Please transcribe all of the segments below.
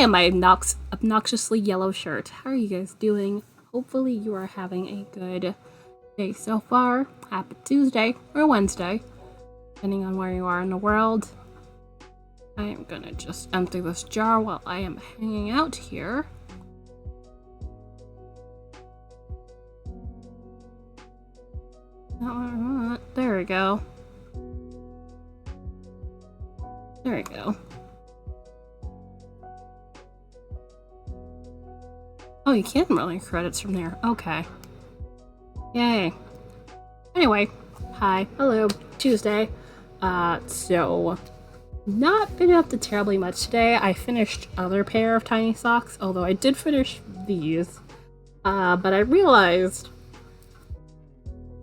in my obnoxiously yellow shirt. How are you guys doing? Hopefully you are having a good day so far. Happy Tuesday or Wednesday, depending on where you are in the world. I am gonna just empty this jar while I am hanging out here. There we go. There we go. Oh, you can run credits from there. Okay. Yay. Anyway, hi. Hello. Tuesday. So not been up to terribly much today. I finished other pair of tiny socks, although I did finish these. But I realized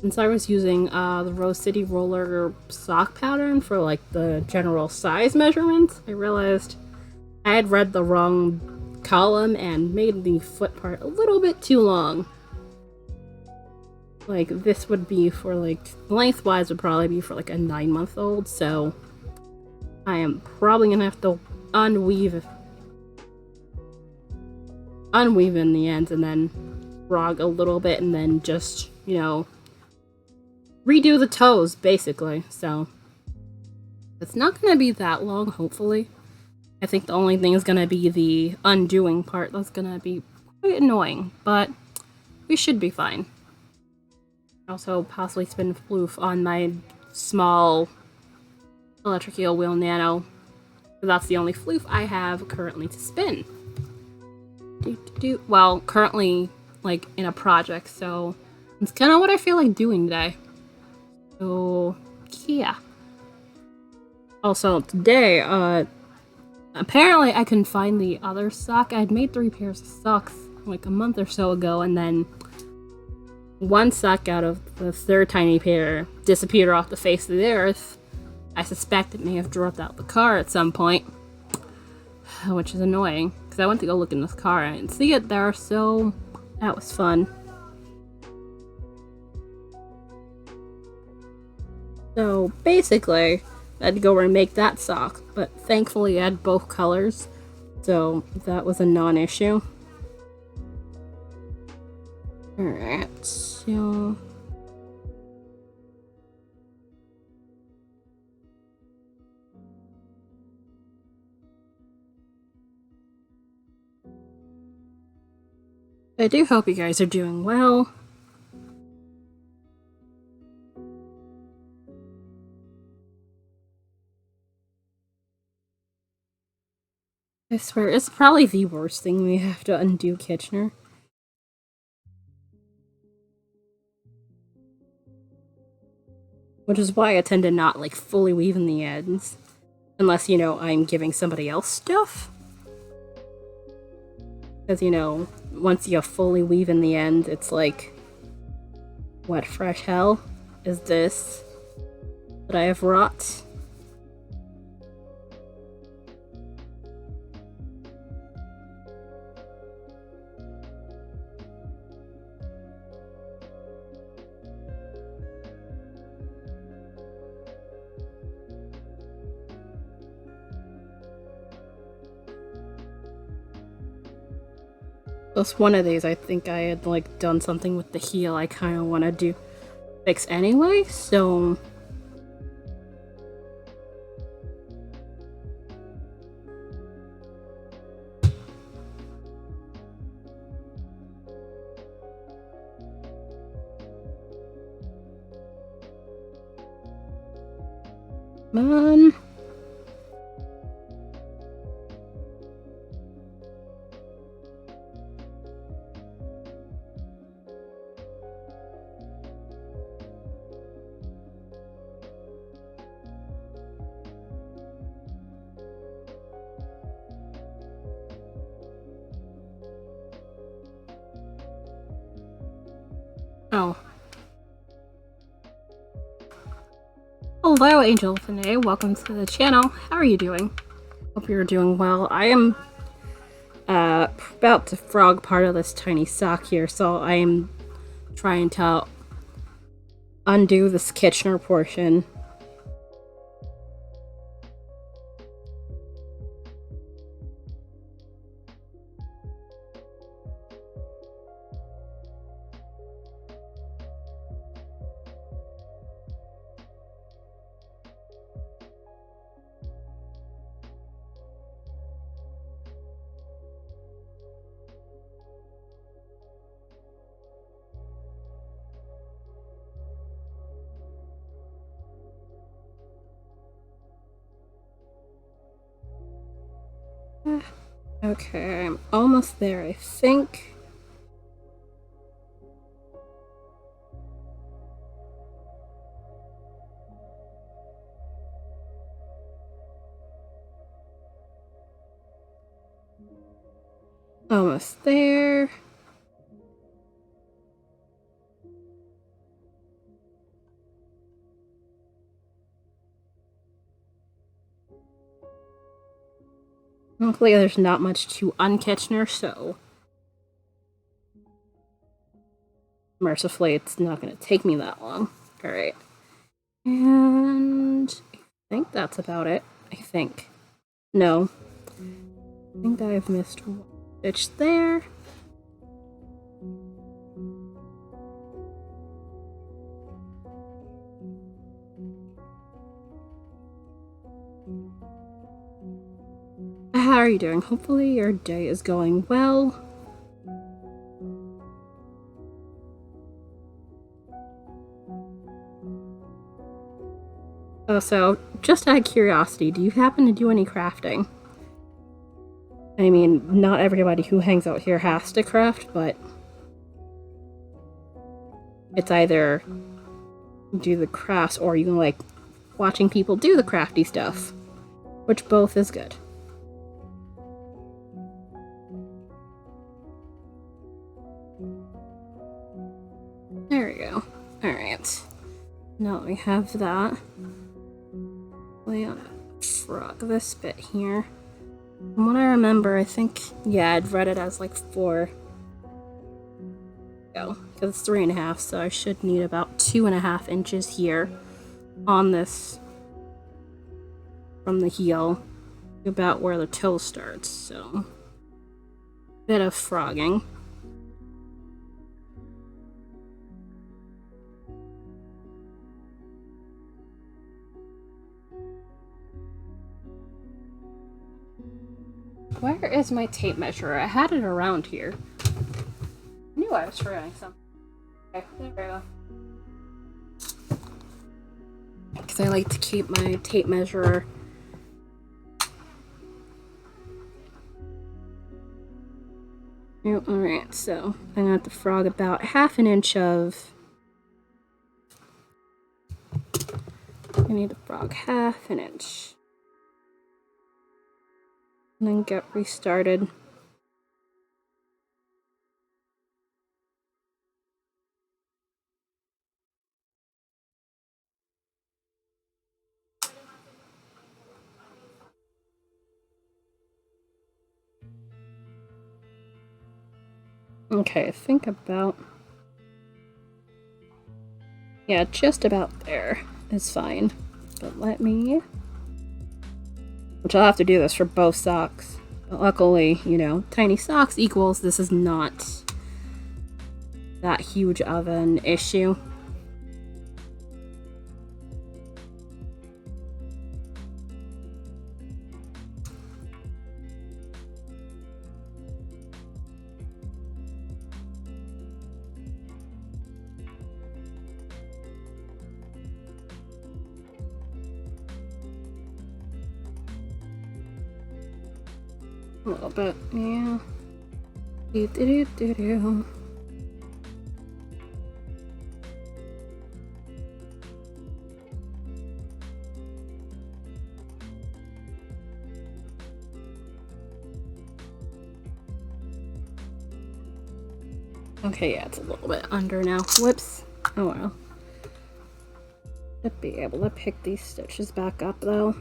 since I was using the Rose City roller sock pattern for like the general size measurements, I realized I had read the wrong column and made the foot part a little bit too long. Like this would be for like lengthwise would probably be for like a 9-month-old, so I am probably gonna have to unweave in the ends and then frog a little bit and then just, you know, redo the toes basically. So it's not gonna be that long, hopefully. I think the only thing is gonna be the undoing part. That's gonna be quite annoying, but we should be fine. Also possibly spin Floof on my small electric eel wheel nano. That's the only Floof I have currently to spin. Well, currently like in a project, so it's kind of what I feel like doing today. So yeah. Also today, apparently I couldn't find the other sock. I had made 3 pairs of socks like a month or so ago, and then one sock out of the third tiny pair disappeared off the face of the earth. I suspect it may have dropped out the car at some point, which is annoying, because I went to go look in this car and I didn't see it there, so that was fun. So basically, I had to go remake that sock, but thankfully I had both colors, so that was a non-issue. Alright, so I do hope you guys are doing well. I swear, it's probably the worst thing we have to undo Kitchener. Which is why I tend to not, like, fully weave in the ends. Unless, you know, I'm giving somebody else stuff. Because, you know, once you fully weave in the end, it's like, what fresh hell is this that I have wrought? Plus one of these, I think I had like done something with the heel I kind of want to fix anyway, so come on. Oh. Hello, Angel Finet. Welcome to the channel. How are you doing? Hope you're doing well. I am about to frog part of this tiny sock here, so I am trying to undo this Kitchener portion. Okay, I'm almost there, I think. Almost there. Luckily, there's not much to Unkitchener, so mercifully, it's not going to take me that long. Alright. And I think that's about it. I think. No. I think I've missed one stitch there. How are you doing? Hopefully your day is going well. Oh, so just out of curiosity, do you happen to do any crafting? I mean, not everybody who hangs out here has to craft, but it's either do the crafts or you can like watching people do the crafty stuff, which both is good. There we go. Alright. Now we have that. We gotta frog this bit here. From what I remember, I think, yeah, I'd read it as like 4. Go, because it's 3.5, so I should need about 2.5 inches here on this from the heel to about where the toe starts, so bit of frogging. Where is my tape measure? I had it around here. I knew I was forgetting something. Okay, there we go. Because I like to keep my tape measure alright, so I'm gonna have to frog about 1/2 inch of. I need to frog 1/2 inch. And then get restarted. Okay, I think about. Yeah, just about there is fine. But let me. Which I'll have to do this for both socks. But luckily, you know, tiny socks equals this is not that huge of an issue. A little bit, yeah. Do. Okay, yeah, it's a little bit under now. Whoops. Oh well. Should be able to pick these stitches back up though.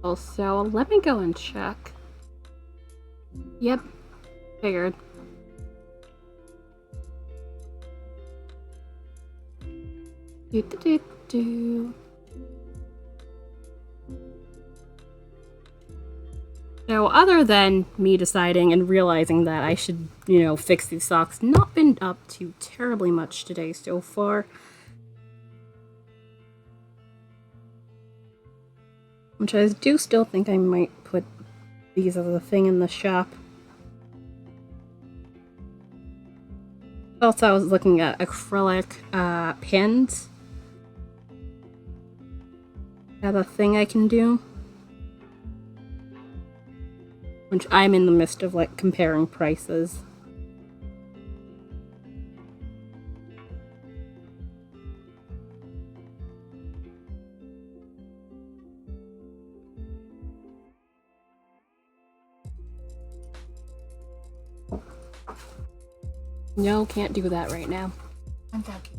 Also, let me go and check. Yep, figured. Do. So, other than me deciding and realizing that I should, you know, fix these socks, not been up to terribly much today so far. Which I do still think I might put these as a thing in the shop. Also, I was looking at acrylic pins. I have a thing I can do. which I'm in the midst of like comparing prices. No, can't do that right now. I'm talking.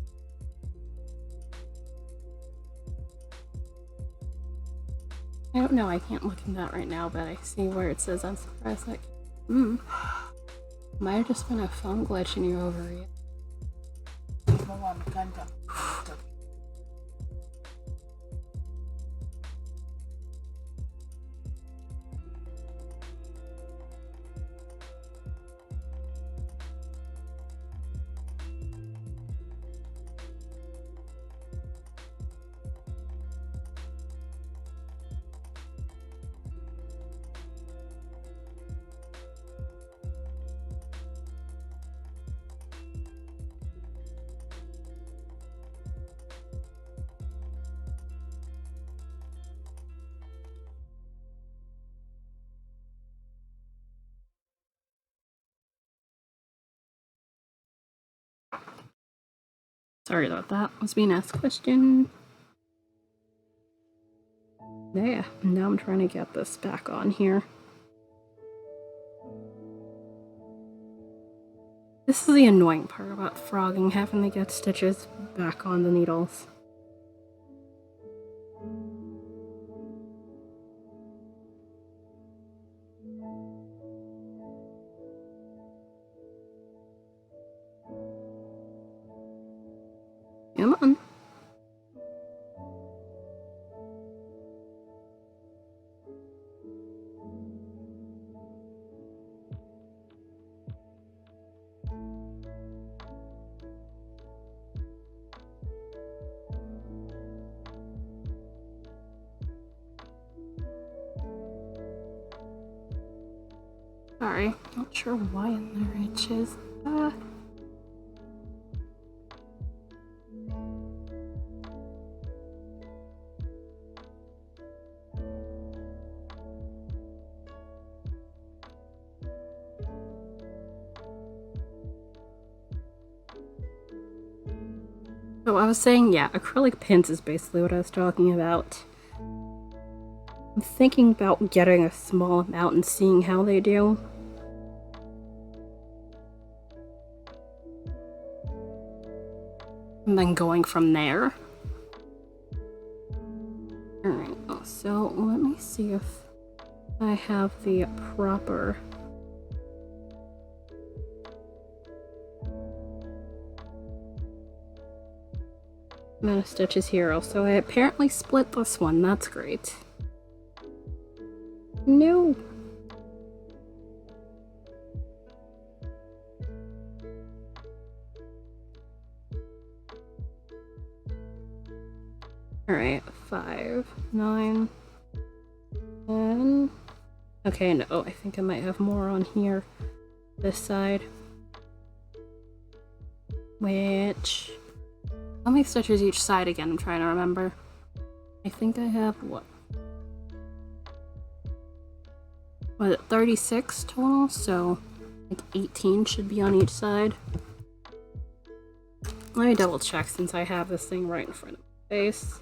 I don't know, I can't look at that right now, but I see where it says I'm surprised. Like, might have just been a phone glitch and you're over it. Sorry about that. Was being asked a question. Yeah, now I'm trying to get this back on here. This is the annoying part about frogging, having to get stitches back on the needles. Come on. Sorry, not sure why in there it is. So I was saying, yeah, acrylic pins is basically what I was talking about. I'm thinking about getting a small amount and seeing how they do. And then going from there. Alright, so let me see if I have the proper amount of stitches here. Also, I apparently split this one. That's great. No! Alright, 5, 9, 10. Okay, no, I think I might have more on here. This side. Which... how many stitches each side again? I'm trying to remember. I think I have, what? Was it 36 total? So, like 18 should be on each side. Let me double check since I have this thing right in front of my face.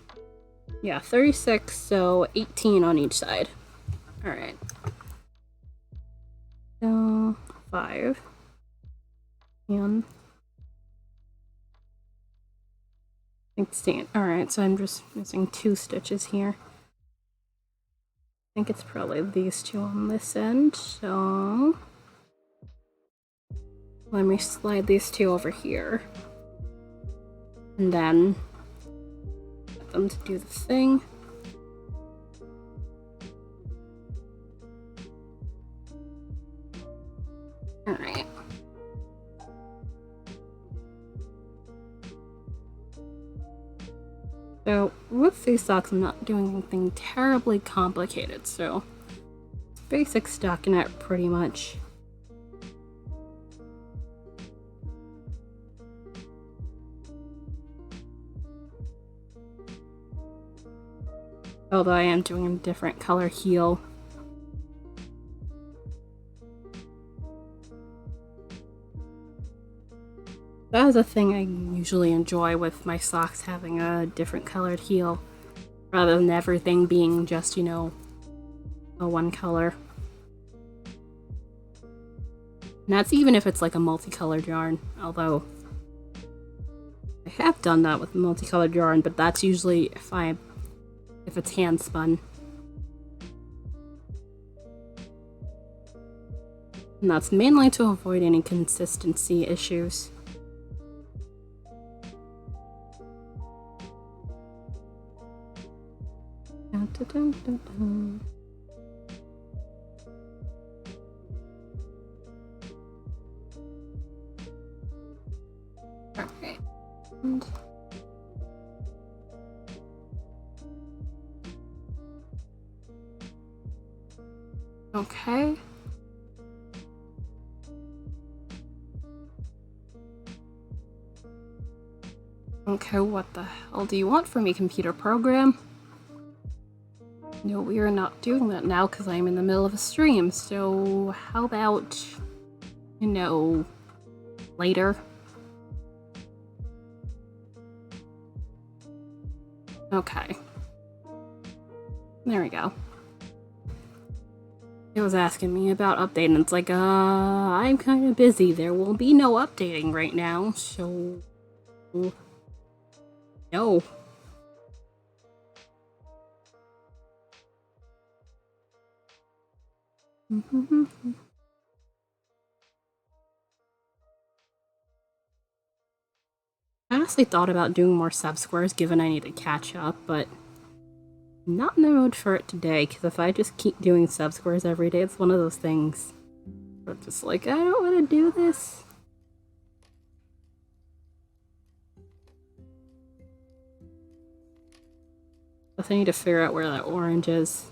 Yeah, 36, so 18 on each side. Alright. So, 5. And 16. Alright, so I'm just missing 2 stitches here. I think it's probably these 2 on this end, so let me slide these 2 over here. And then get them to do the thing. Alright. So with these socks, I'm not doing anything terribly complicated, so it's basic stockinette pretty much. Although I am doing a different color heel. That is a thing I usually enjoy with my socks having a different colored heel, rather than everything being just, you know, a one color. And that's even if it's like a multicolored yarn, although I have done that with multicolored yarn, but that's usually if it's hand spun. And that's mainly to avoid any consistency issues. Dun, dun, dun, dun, dun. Okay. Okay. Okay, what the hell do you want from me, computer program? No, we are not doing that now because I'm in the middle of a stream, so how about, you know, later? Okay. There we go. It was asking me about updating. It's like, I'm kind of busy. There will be no updating right now, so... No. I honestly thought about doing more sub-squares given I need to catch up, but I'm not in the mood for it today, because if I just keep doing sub-squares every day, it's one of those things where it's just like, I don't want to do this. But I need to figure out where that orange is.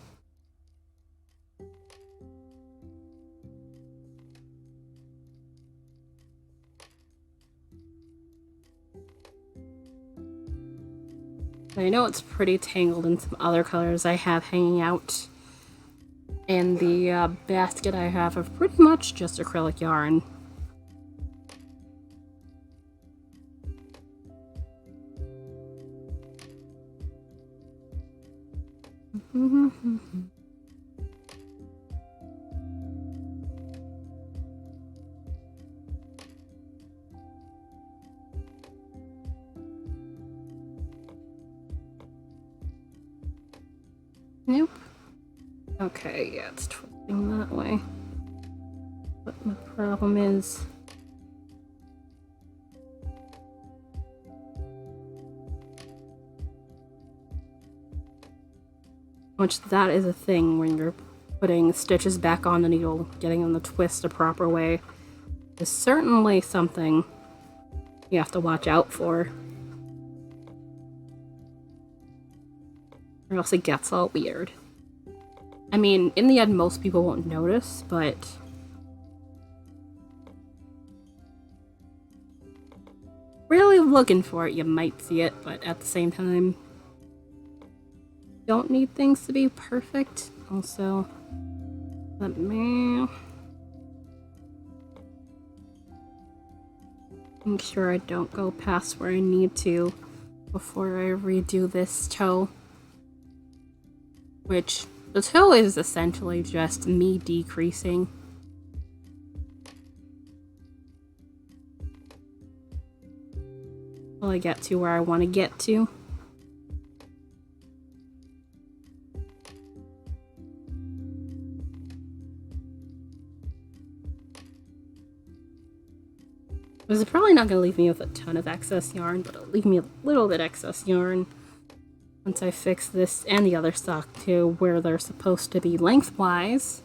I know it's pretty tangled in some other colors I have hanging out. And the basket I have of pretty much just acrylic yarn. Nope. Okay, yeah, it's twisting that way. But the problem is... which that is a thing when you're putting stitches back on the needle, getting them to twist a proper way is certainly something you have to watch out for. Or else it gets all weird. I mean, in the end, most people won't notice, but... really looking for it, you might see it, but at the same time... don't need things to be perfect. Also, let me... make sure I don't go past where I need to before I redo this toe. Which, the toe is essentially just me decreasing. Till I get to where I want to get to. This is probably not going to leave me with a ton of excess yarn, but it'll leave me a little bit excess yarn once I fix this and the other sock to where they're supposed to be lengthwise.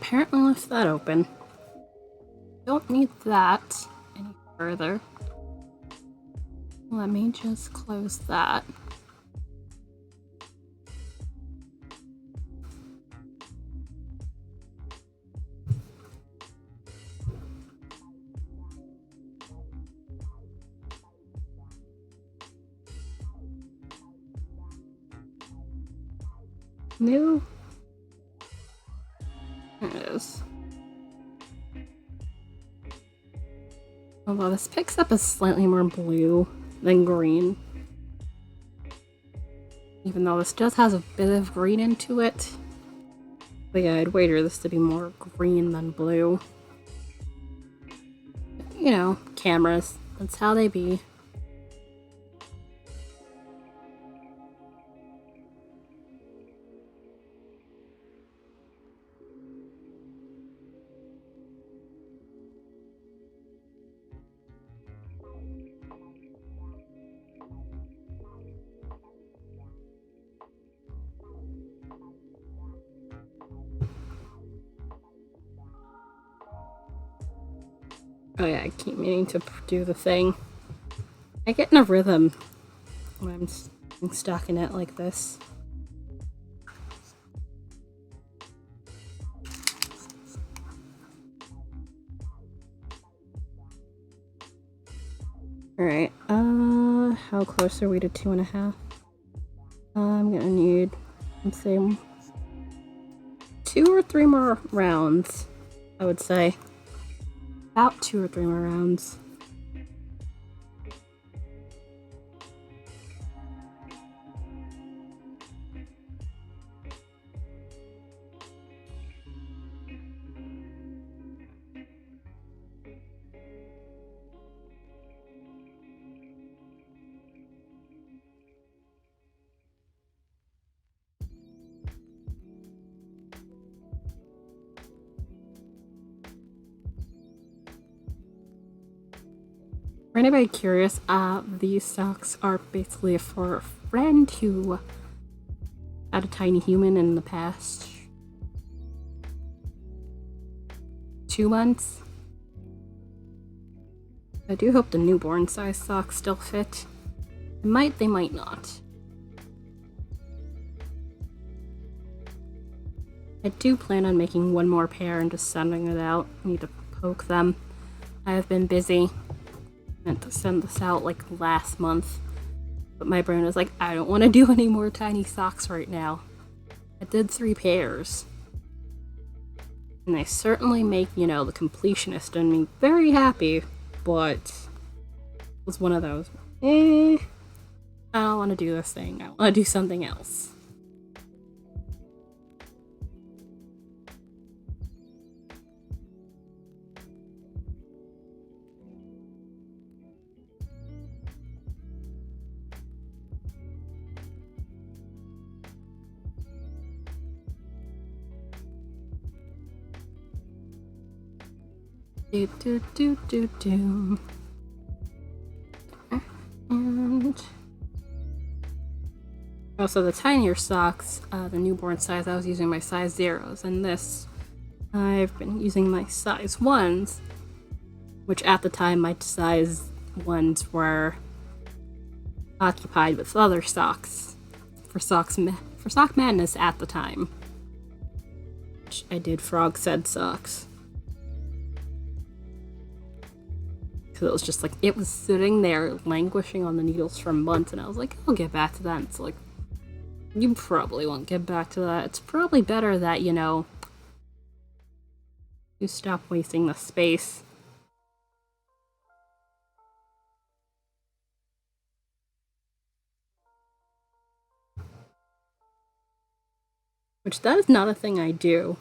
apparently left that open. Don't need that any further. Let me just close that. New. There it is. Although this picks up a slightly more blue than green. Even though this does have a bit of green into it. But yeah, I'd wager this to be more green than blue. You know, cameras. That's how they be. Oh yeah, I keep meaning to do the thing. I get in a rhythm when I'm stuck in it like this. Alright, how close are we to 2.5? I'm gonna need, let's say, 2 or 3 more rounds, I would say. About 2 or 3 more rounds. For anybody curious, these socks are basically for a friend who had a tiny human in the past 2 months. I do hope the newborn size socks still fit. They might not. I do plan on making 1 more pair and just sending it out. I need to poke them. I have been busy. Meant to send this out like last month, but my brain was like, I don't want to do any more tiny socks right now. I did 3 pairs. And they certainly make, you know, the completionist in me very happy, but it was one of those, I don't want to do this thing. I want to do something else. Do. And also the tinier socks, the newborn size, I was using my size 0s, and this, I've been using my size 1s, which at the time my size 1s were occupied with other socks for Sock Madness at the time. Which I did Frog Said socks. It was just like, it was sitting there languishing on the needles for months, and I was like, I'll get back to that. And it's like, you probably won't get back to that. It's probably better that, you know, you stop wasting the space. Which that is not a thing I do.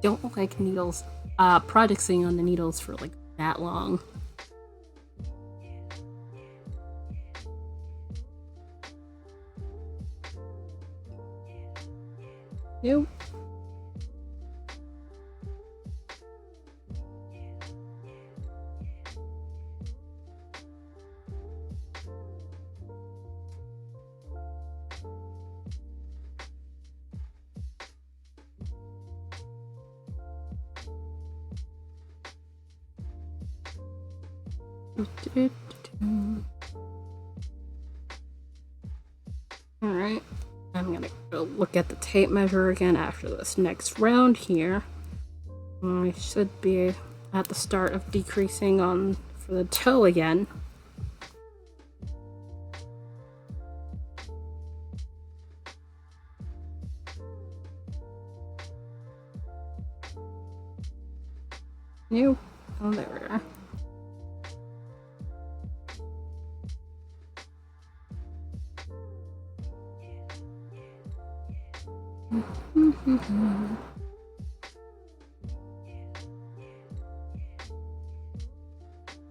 Don't like needles, practicing on the needles for like that long. Nope. Alright, I'm gonna go look at the tape measure again after this next round here. I should be at the start of decreasing on for the toe again. New. Oh, there we are.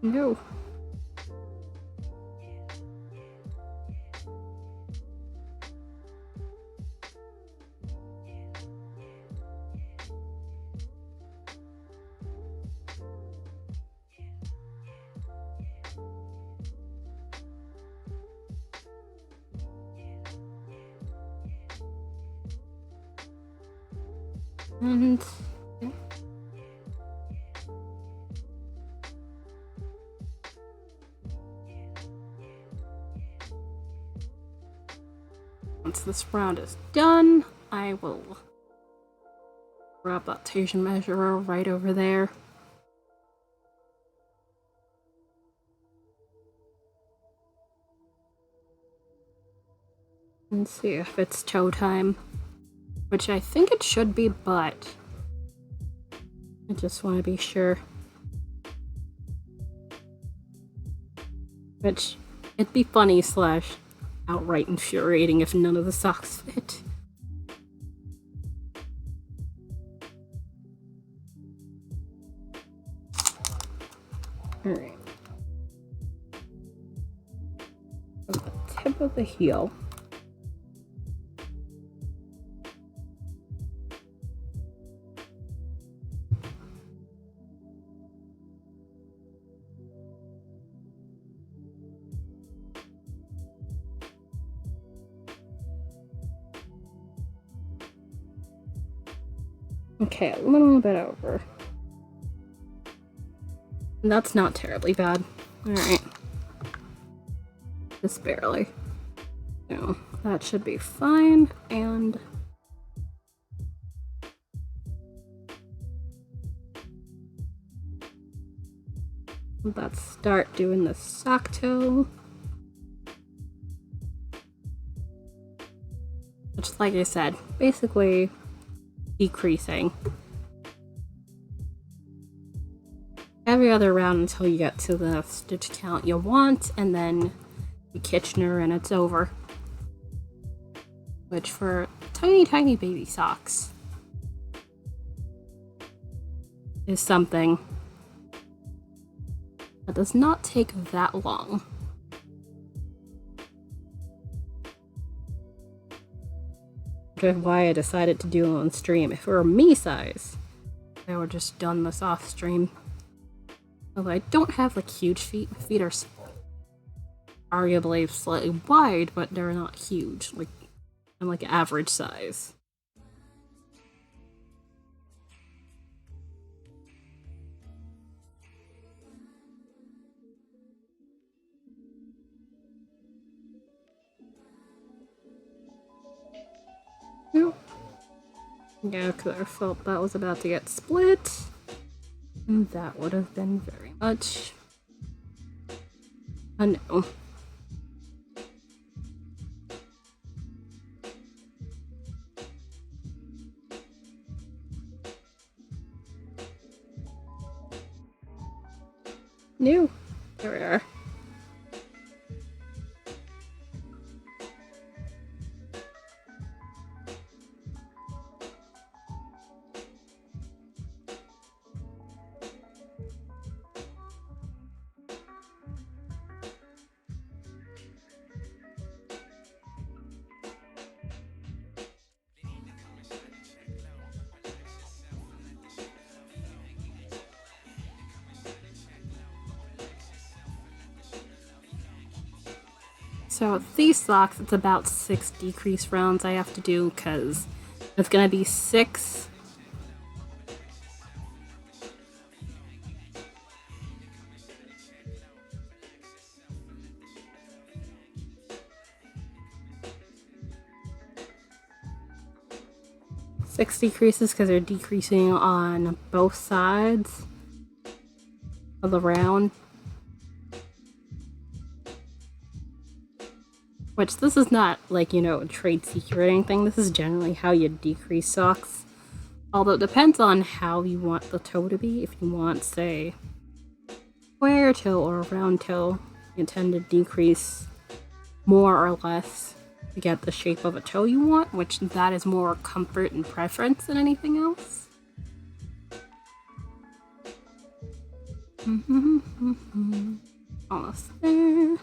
No. And once this round is done, I will grab that tape measurer right over there. And see if it's toe time. Which I think it should be, but I just want to be sure. Which, it'd be funny / outright infuriating if none of the socks fit. Alright. From the tip of the heel. Okay, a little bit over. That's not terribly bad. Alright. Just barely. So, that should be fine, and let's start doing the sock toe. Which, like I said, basically decreasing every other round until you get to the stitch count you want, and then you Kitchener and it's over. Which for tiny baby socks is something that does not take that long. Which is why I decided to do it on stream. If it were me size, I would just done this off stream. Although I don't have like huge feet. My feet are arguably slightly wide, but they're not huge. Like I'm like average size. Yeah, because I felt that was about to get split. And that would have been very much a no. No. There we are. So these socks, it's about 6 decrease rounds I have to do because it's gonna be 6 6 decreases because they're decreasing on both sides of the round. Which, this is not, like, you know, a trade secret or anything. This is generally how you decrease socks. Although it depends on how you want the toe to be. If you want, say, square toe or a round toe, you tend to decrease more or less to get the shape of a toe you want, which that is more comfort and preference than anything else. Almost there.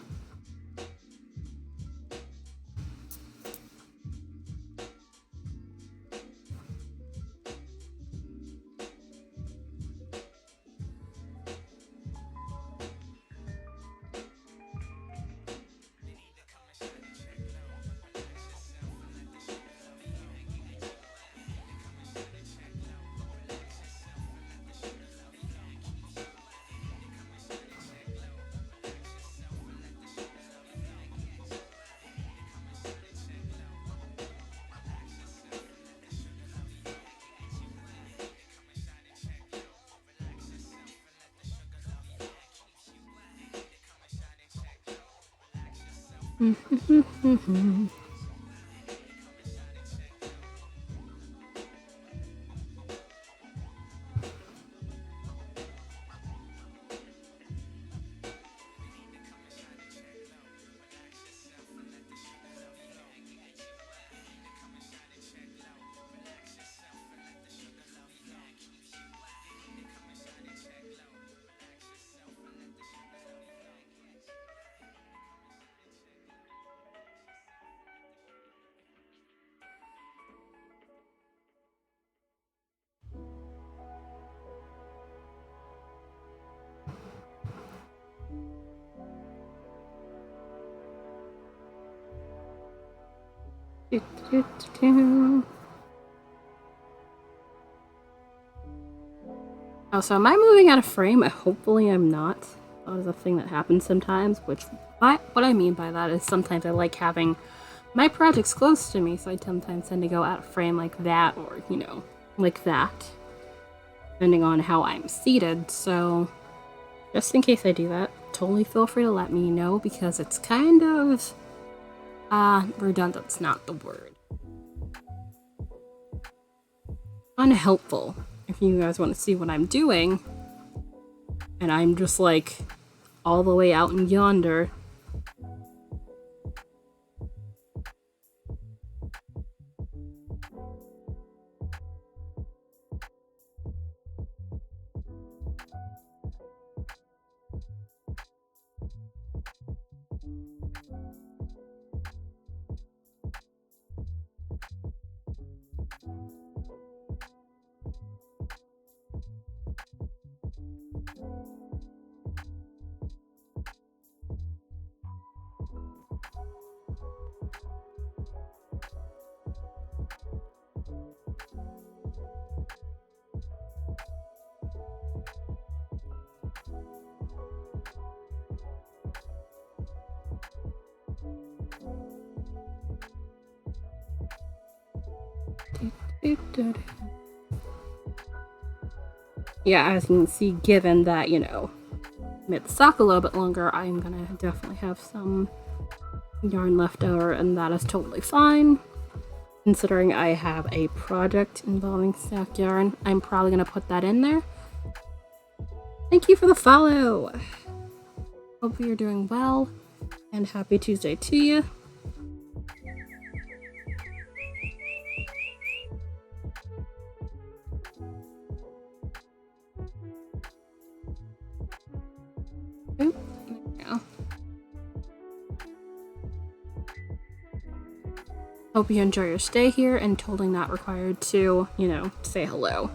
Oh, so am I moving out of frame? Hopefully I'm not. That is a thing that happens sometimes, which what I mean by that is sometimes I like having my projects close to me, so I sometimes tend to go out of frame like that, or, you know, like that, depending on how I'm seated. So just in case I do that, totally feel free to let me know, because it's kind of redundant's not the word. Unhelpful if you guys want to see what I'm doing and I'm just like all the way out in yonder. Yeah, as you can see, given that, you know, made the sock a little bit longer, I'm gonna definitely have some yarn left over, and that is totally fine. Considering I have a project involving stack yarn, I'm probably gonna put that in there. Thank you for the follow! Hope you're doing well, and happy Tuesday to you. Oop, there we go. Hope you enjoy your stay here, and totally not required to, you know, say hello.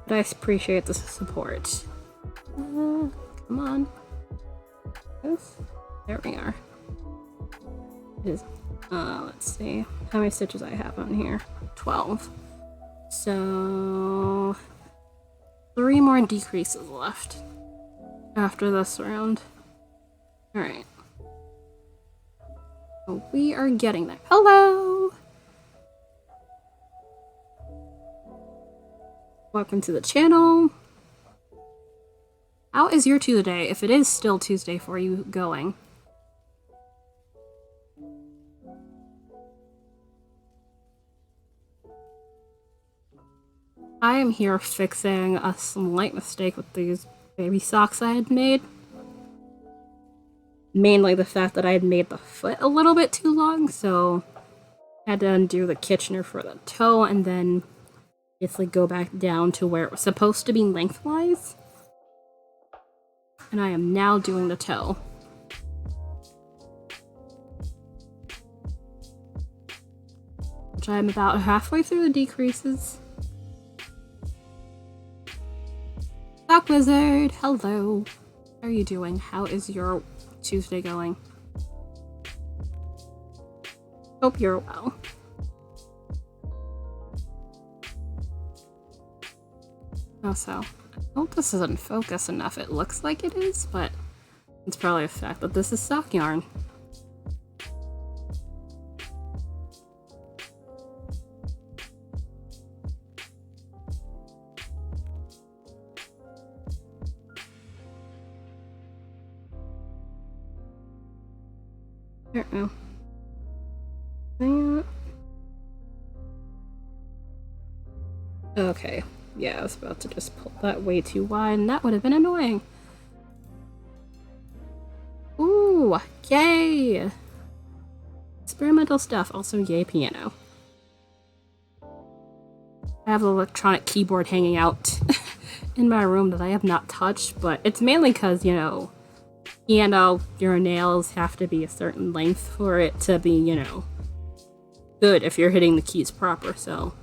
But I appreciate the support. Come on. There we are. It is, let's see how many stitches I have on here. 12. So 3 more decreases left after this round. Alright. So we are getting there. Hello! Welcome to the channel. How is your Tuesday, if it is still Tuesday for you, going? I am here fixing a slight mistake with these baby socks I had made. Mainly the fact that I had made the foot a little bit too long, so I had to undo the Kitchener for the toe and then basically go back down to where it was supposed to be lengthwise. And I am now doing the toe. Which I'm about halfway through the decreases. Sock Wizard, hello. How are you doing? How is your Tuesday going? Hope you're well. Also, I hope this isn't focused enough. It looks like it is, but it's probably a fact that this is sock yarn. I don't know. Okay. Yeah, I was about to just pull that way too wide, and that would have been annoying. Ooh, yay! Experimental stuff, also yay piano. I have an electronic keyboard hanging out in my room that I have not touched, but it's mainly because, you know, piano, your nails have to be a certain length for it to be, you know, good if you're hitting the keys proper, so...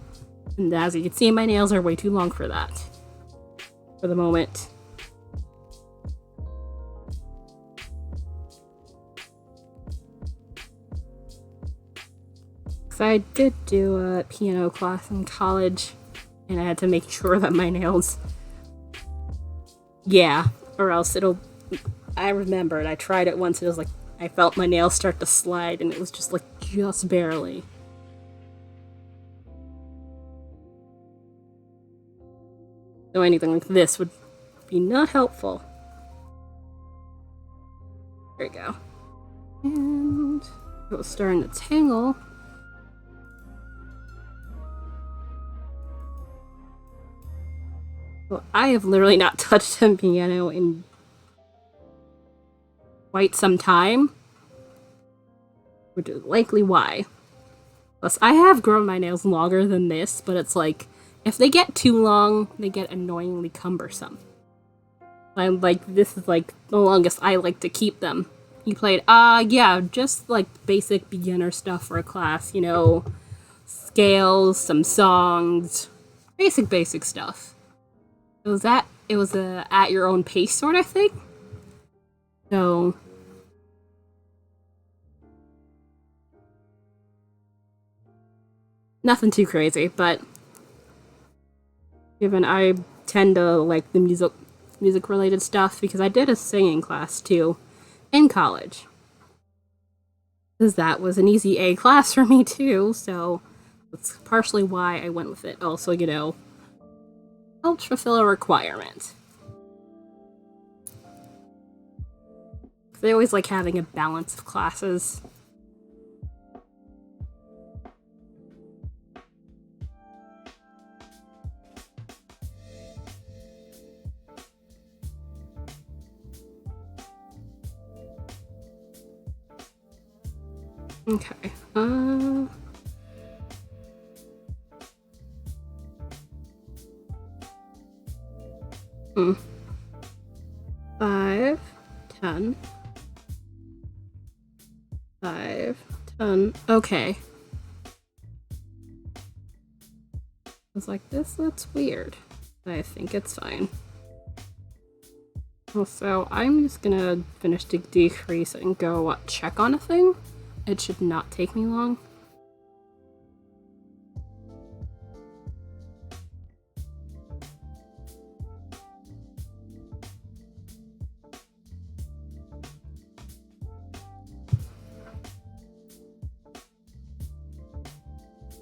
And as you can see, my nails are way too long for that. For the moment. So I did do a piano class in college, and I had to make sure that my nails... Yeah, or else it'll... I remembered, I tried it once, it was like, I felt my nails start to slide, and it was just like, just barely. So anything like this would be not helpful. There we go. And it was starting to tangle. Well, I have literally not touched a piano in quite some time, which is likely why. Plus, I have grown my nails longer than this, but it's like, if they get too long, they get annoyingly cumbersome. I'm like, this is like the longest I like to keep them. You played, yeah, just like basic beginner stuff for a class, you know, scales, some songs, basic stuff. It was a at your own pace sort of thing. So, nothing too crazy, but given I tend to like the music related stuff because I did a singing class too in college. Because that was an easy A class for me too, so that's partially why I went with it. Also, you know, helps fulfill a requirement. They always like having a balance of classes. Okay, 5, 10, 5, 10, okay. I was like, this looks weird. I think it's fine. Also, I'm just gonna finish the decrease and go check on a thing. It should not take me long.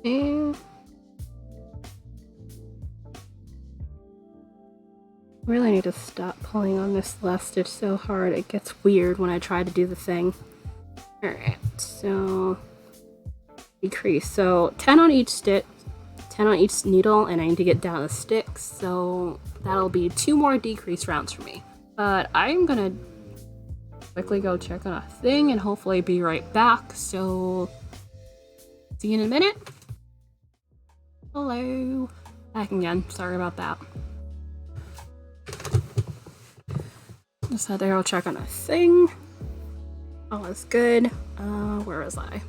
And Really need to stop pulling on this last stitch so hard. It gets weird when I try to do the thing. Alright, so decrease. So 10 on each stitch, 10 on each needle, and I need to get down the sticks, so that'll be 2 more decrease rounds for me. But I'm gonna quickly go check on a thing and hopefully be right back, so see you in a minute. Hello. Back again, sorry about that. Just had to go check on a thing. All is good. Where was I?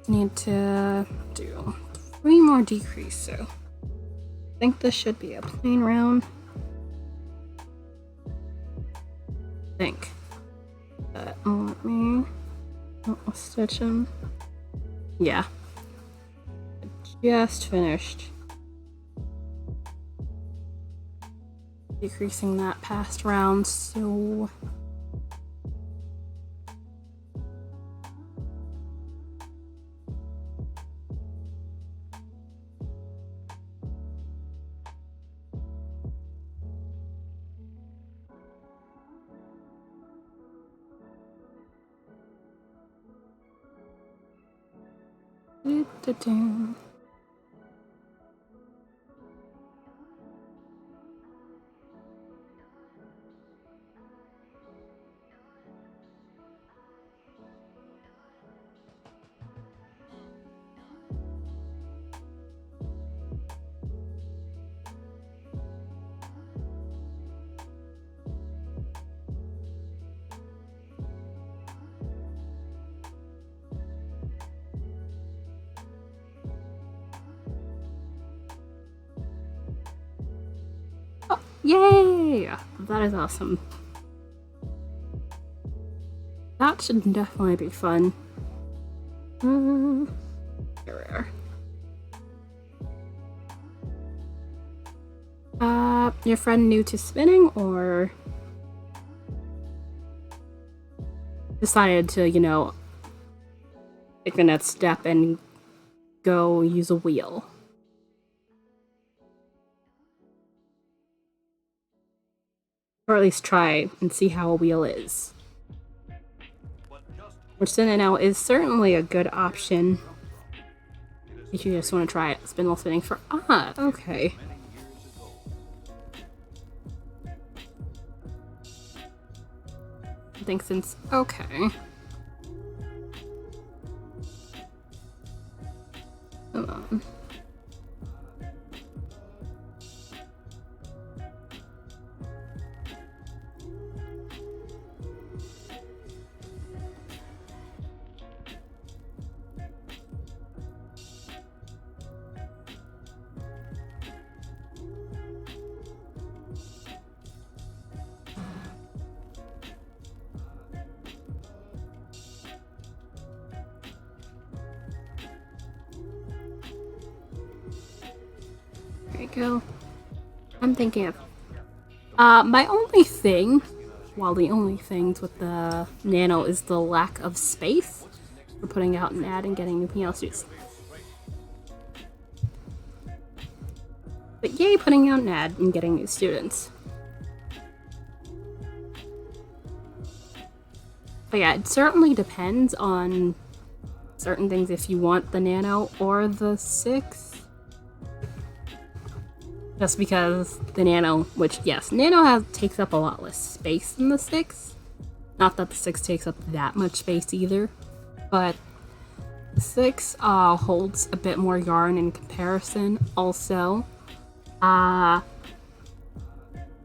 Need to do 3 more decrease, so I think this should be a plain round. I think. But let me stitch them. Yeah. I just finished decreasing that past round, so yay! That is awesome. That should definitely be fun. Here we are. Your friend new to spinning, or decided to, you know, take the next step and go use a wheel? Or at least try and see how a wheel is. Which then now is certainly a good option if you just want to try it. Spindle spinning for okay. I think since okay. Come on. There you go. I'm thinking of my only thing, well, the only things with the Nano is the lack of space for putting out an ad and getting new PL students. But yay, putting out an ad and getting new students. But yeah, it certainly depends on certain things if you want the Nano or the 6. Just because the Nano, which yes, Nano takes up a lot less space than the 6. Not that the 6 takes up that much space either, but the 6 holds a bit more yarn in comparison. Also,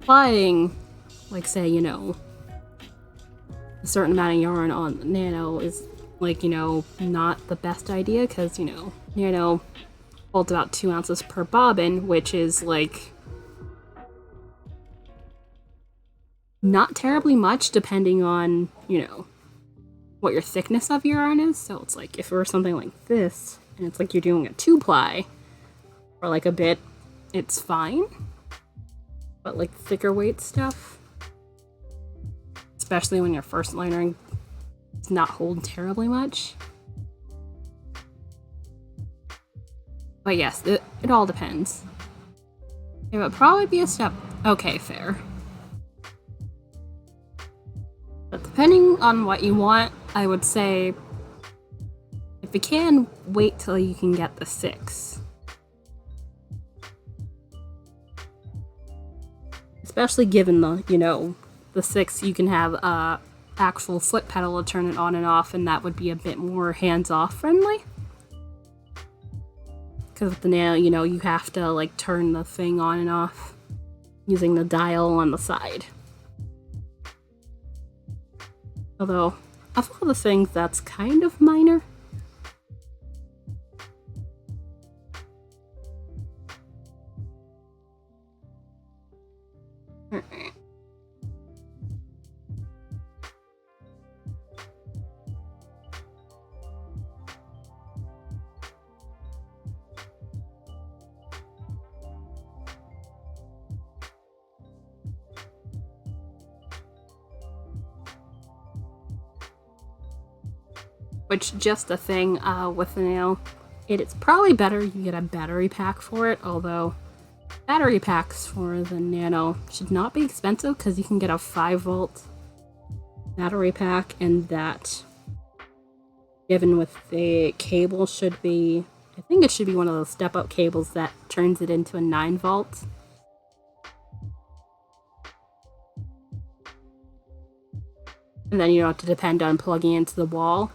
applying, like say, you know, a certain amount of yarn on the Nano is like, you know, not the best idea because, you know, Nano holds about 2 ounces per bobbin, which is like not terribly much depending on, you know, what your thickness of your yarn is. So it's like if it were something like this and it's like you're doing a 2-ply or like a bit, it's fine. But like thicker weight stuff, especially when you're first learning, it's not hold terribly much. But yes, it all depends. It would probably be a step Okay, fair. But depending on what you want, I would say if you can, wait till you can get the 6. Especially given the, the 6, you can have a actual foot pedal to turn it on and off, and that would be a bit more hands-off friendly. Because with the Nano, you have to like turn the thing on and off using the dial on the side. Although, of all the things, that's kind of minor. Alright. Which, just the thing with the Nano, it's probably better you get a battery pack for it, although battery packs for the Nano should not be expensive because you can get a 5-volt battery pack, and that, given with the cable, should be, I think it should be one of those step-up cables that turns it into a 9-volt. And then you don't have to depend on plugging into the wall.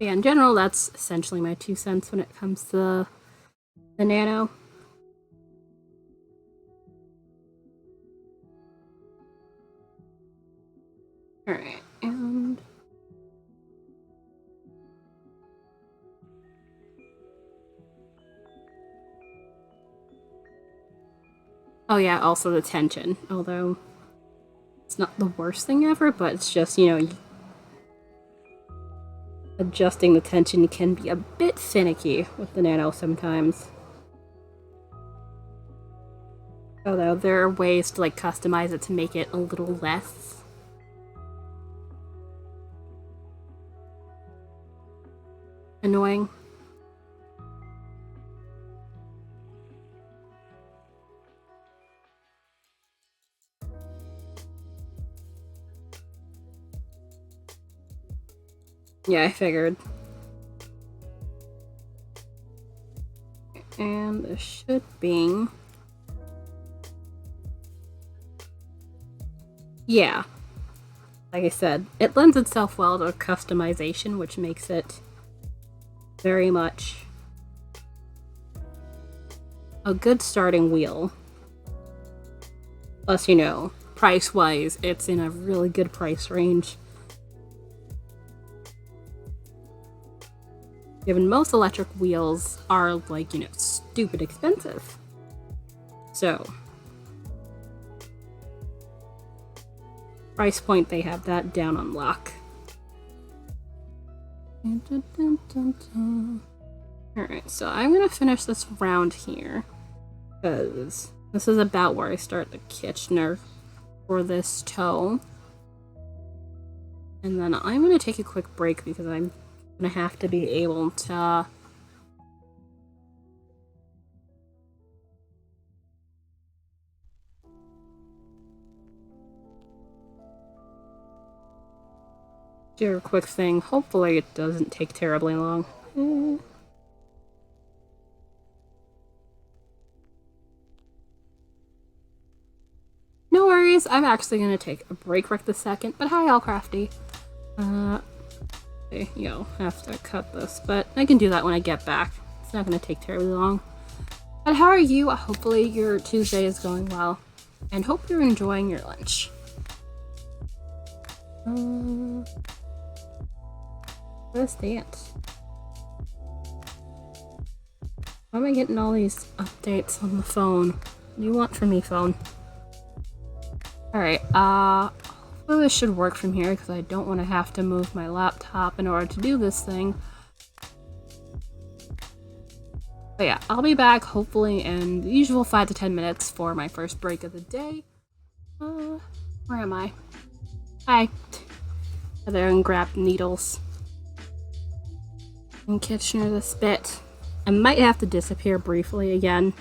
Yeah, in general, that's essentially my 2 cents when it comes to the Nano. Alright, and... oh yeah, also the tension, although it's not the worst thing ever, but it's just, adjusting the tension can be a bit finicky with the Nano sometimes. Although there are ways to like customize it to make it a little less annoying. Yeah, I figured. And this should be... yeah. Like I said, it lends itself well to customization, which makes it very much a good starting wheel. Plus, price-wise, it's in a really good price range. Given most electric wheels are, like, stupid expensive. So, price point, they have that down on lock. Alright, so I'm gonna finish this round here, because this is about where I start the Kitchener for this toe. And then I'm gonna take a quick break because I'm gonna have to be able to do a quick thing. Hopefully it doesn't take terribly long. No worries, I'm actually gonna take a break right this second, but hi, all crafty. You'll have to cut this, but I can do that when I get back. It's not gonna take terribly long. But how are you? Hopefully your Tuesday is going well, and hope you're enjoying your lunch. Let's dance. Why am I getting all these updates on the phone? What do you want from me, phone? Alright, hopefully this should work from here because I don't want to have to move my laptop in order to do this thing. But yeah, I'll be back hopefully in the usual 5 to 10 minutes for my first break of the day. Where am I? Hi. Go there and grab needles. And Kitchener this bit. I might have to disappear briefly again.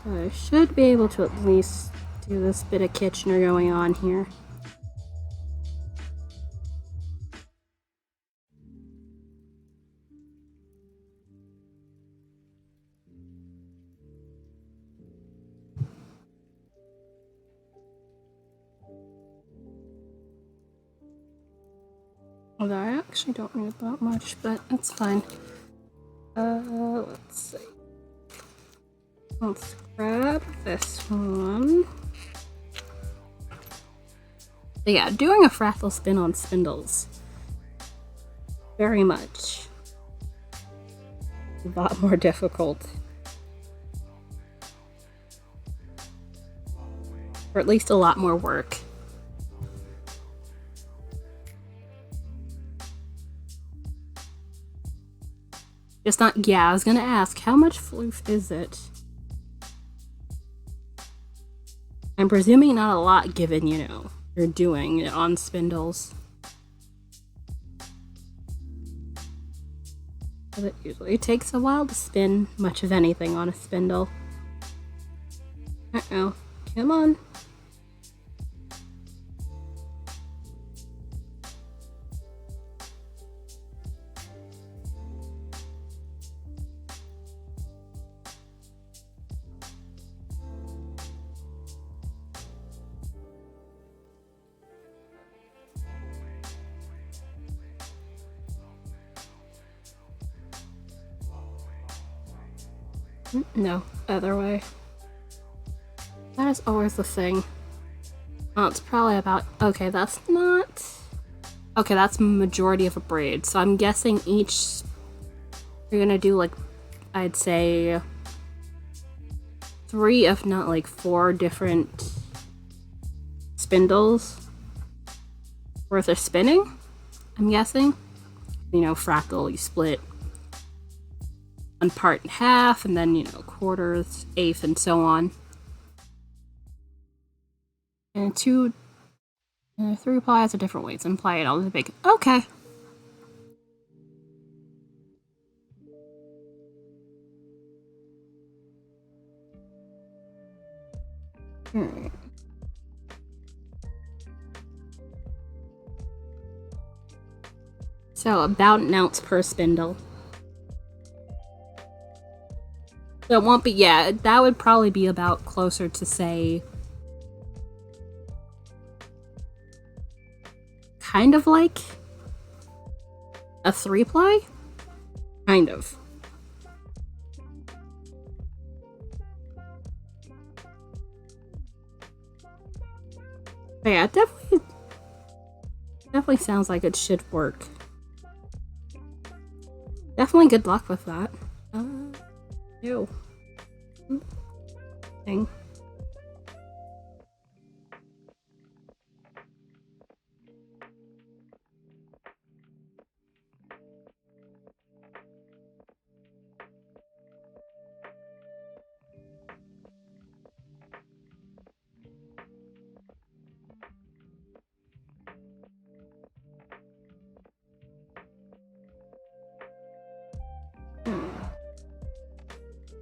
But I should be able to at least do this bit of Kitchener going on here. Although I actually don't need that much, but it's fine. Let's see. Let's grab this one. But yeah, doing a fractal spin on spindles. Very much. A lot more difficult. Or at least a lot more work. Just not, yeah, I was gonna ask, how much floof is it? I'm presuming not a lot given, you know, you're doing it on spindles. But it usually takes a while to spin much of anything on a spindle. Uh-oh, come on. No, other way. That is always the thing. Oh, it's probably about, okay, that's not, okay, that's majority of a braid. So I'm guessing each, you're gonna do like, I'd say 3 if not like 4 different spindles worth of spinning, I'm guessing. You know, fractal, you split one part in half, and then, you know, quarters, eighth, and so on. And 3 ply has a different weights, and ply it all the big. Okay. Alright. So about an ounce per spindle. So it won't be, yeah, that would probably be about closer to, say, kind of like a 3 ply? Kind of. But yeah, it definitely sounds like it should work. Definitely good luck with that. Ew. Thing.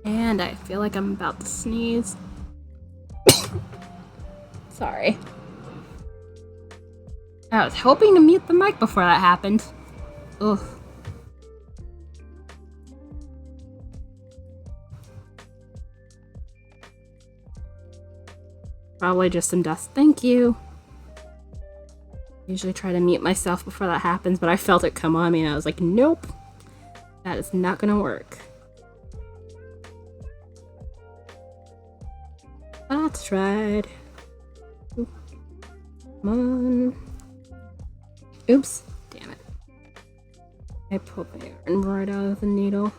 And I feel like I'm about to sneeze. Sorry. I was hoping to mute the mic before that happened. Ugh. Probably just some dust. Thank you. Usually try to mute myself before that happens, but I felt it come on me and I was like, nope. That is not gonna work. That's tried. Come on. Oops. Damn it. I pulled my yarn right out of the needle.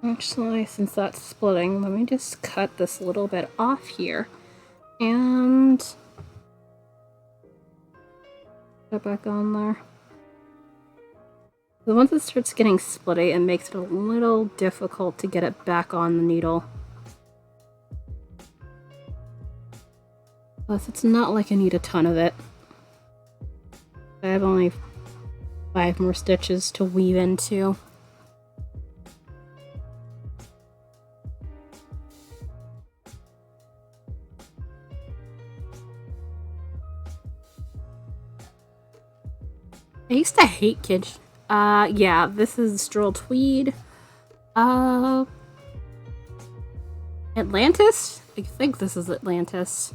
Actually, since that's splitting, let me just cut this little bit off here. And put it back on there. So once it starts getting splitty, it makes it a little difficult to get it back on the needle. Plus, it's not like I need a ton of it. I have only 5 more stitches to weave into. I used to hate kids. Yeah, this is Stroll Tweed. Atlantis? I think this is Atlantis.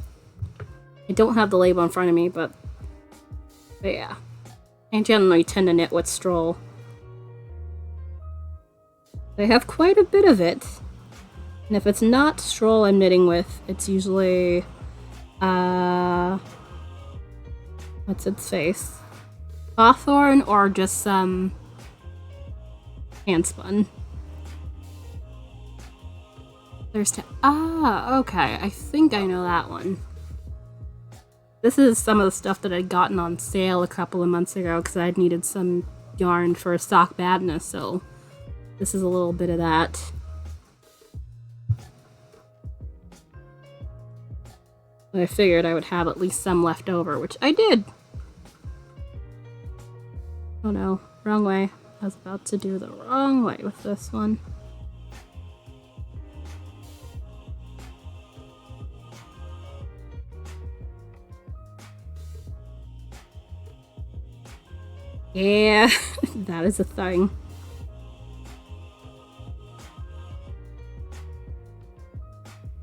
I don't have the label in front of me, but yeah. I generally tend to knit with Stroll. I have quite a bit of it. And if it's not Stroll I'm knitting with, it's usually, what's its face? Hawthorn or just some handspun. Okay, I think I know that one. This is some of the stuff that I'd gotten on sale a couple of months ago because I'd needed some yarn for Sock Madness, so this is a little bit of that. I figured I would have at least some left over, which I did. Oh no, wrong way. I was about to do the wrong way with this one. Yeah, that is a thing.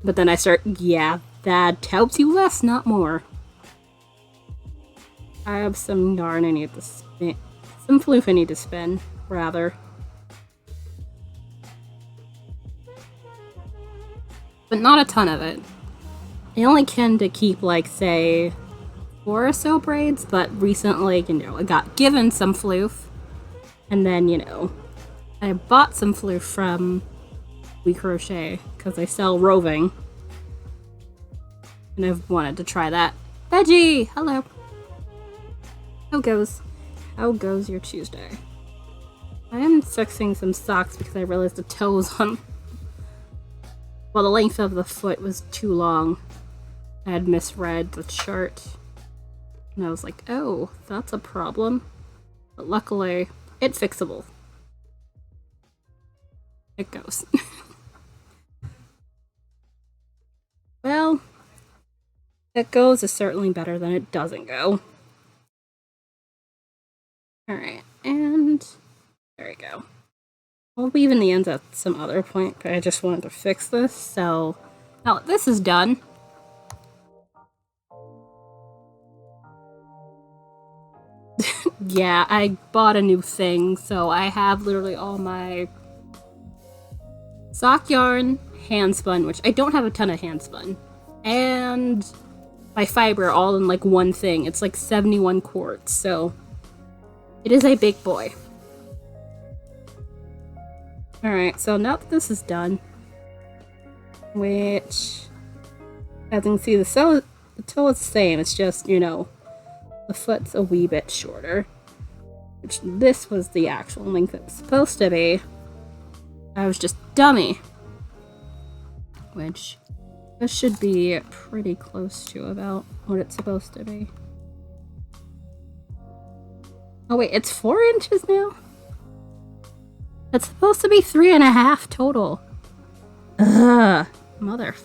But then I start, yeah, that helps you less, not more. I have some yarn I need to spin. Some floof I need to spin, rather. But not a ton of it. I only tend to keep, like, say, 4 or so braids, but recently, you know, I got given some floof. And then, you know, I bought some floof from We Crochet, because I sell roving. And I've wanted to try that. Veggie! Hello! How goes your Tuesday? I am fixing some socks because I realized the toes on... Well, the length of the foot was too long. I had misread the chart. And I was like, oh, that's a problem. But luckily, it's fixable. It goes. Well, it goes is certainly better than it doesn't go. Alright, and there we go. I'll weave in the ends at some other point, but I just wanted to fix this, so now that this is done, yeah, I bought a new thing, so I have literally all my sock yarn, handspun, which I don't have a ton of handspun, and my fiber all in like one thing. It's like 71 quarts, so it is a big boy. Alright, so now that this is done, which, as you can see, the toe is the same, it's just, you know, the foot's a wee bit shorter, which this was the actual length it was supposed to be. I was just dummy, which this should be pretty close to about what it's supposed to be. Oh wait, it's 4 inches now? It's supposed to be 3.5 total. Ugh, mother.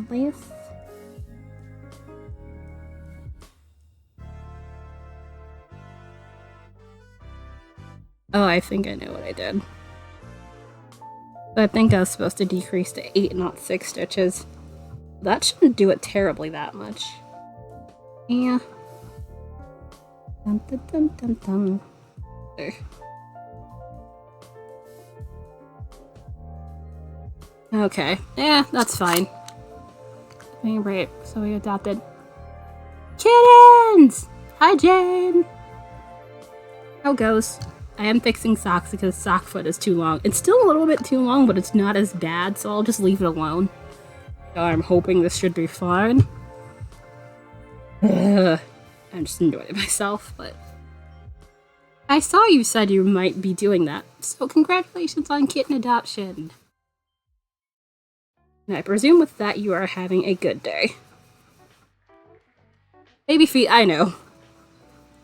Lace. Oh, I think I know what I did. I think I was supposed to decrease to 8, not 6 stitches. That shouldn't do it terribly that much. Yeah. Dun, dun, dun, dun, dun. There. Okay. Yeah, that's fine. Right, so we adopted kittens! Hi, Jane! How it goes. I am fixing socks because sock foot is too long. It's still a little bit too long, but it's not as bad, so I'll just leave it alone. So I'm hoping this should be fine. I'm just enjoying myself, but I saw you said you might be doing that, so congratulations on kitten adoption. And I presume with that you are having a good day. Baby feet, I know.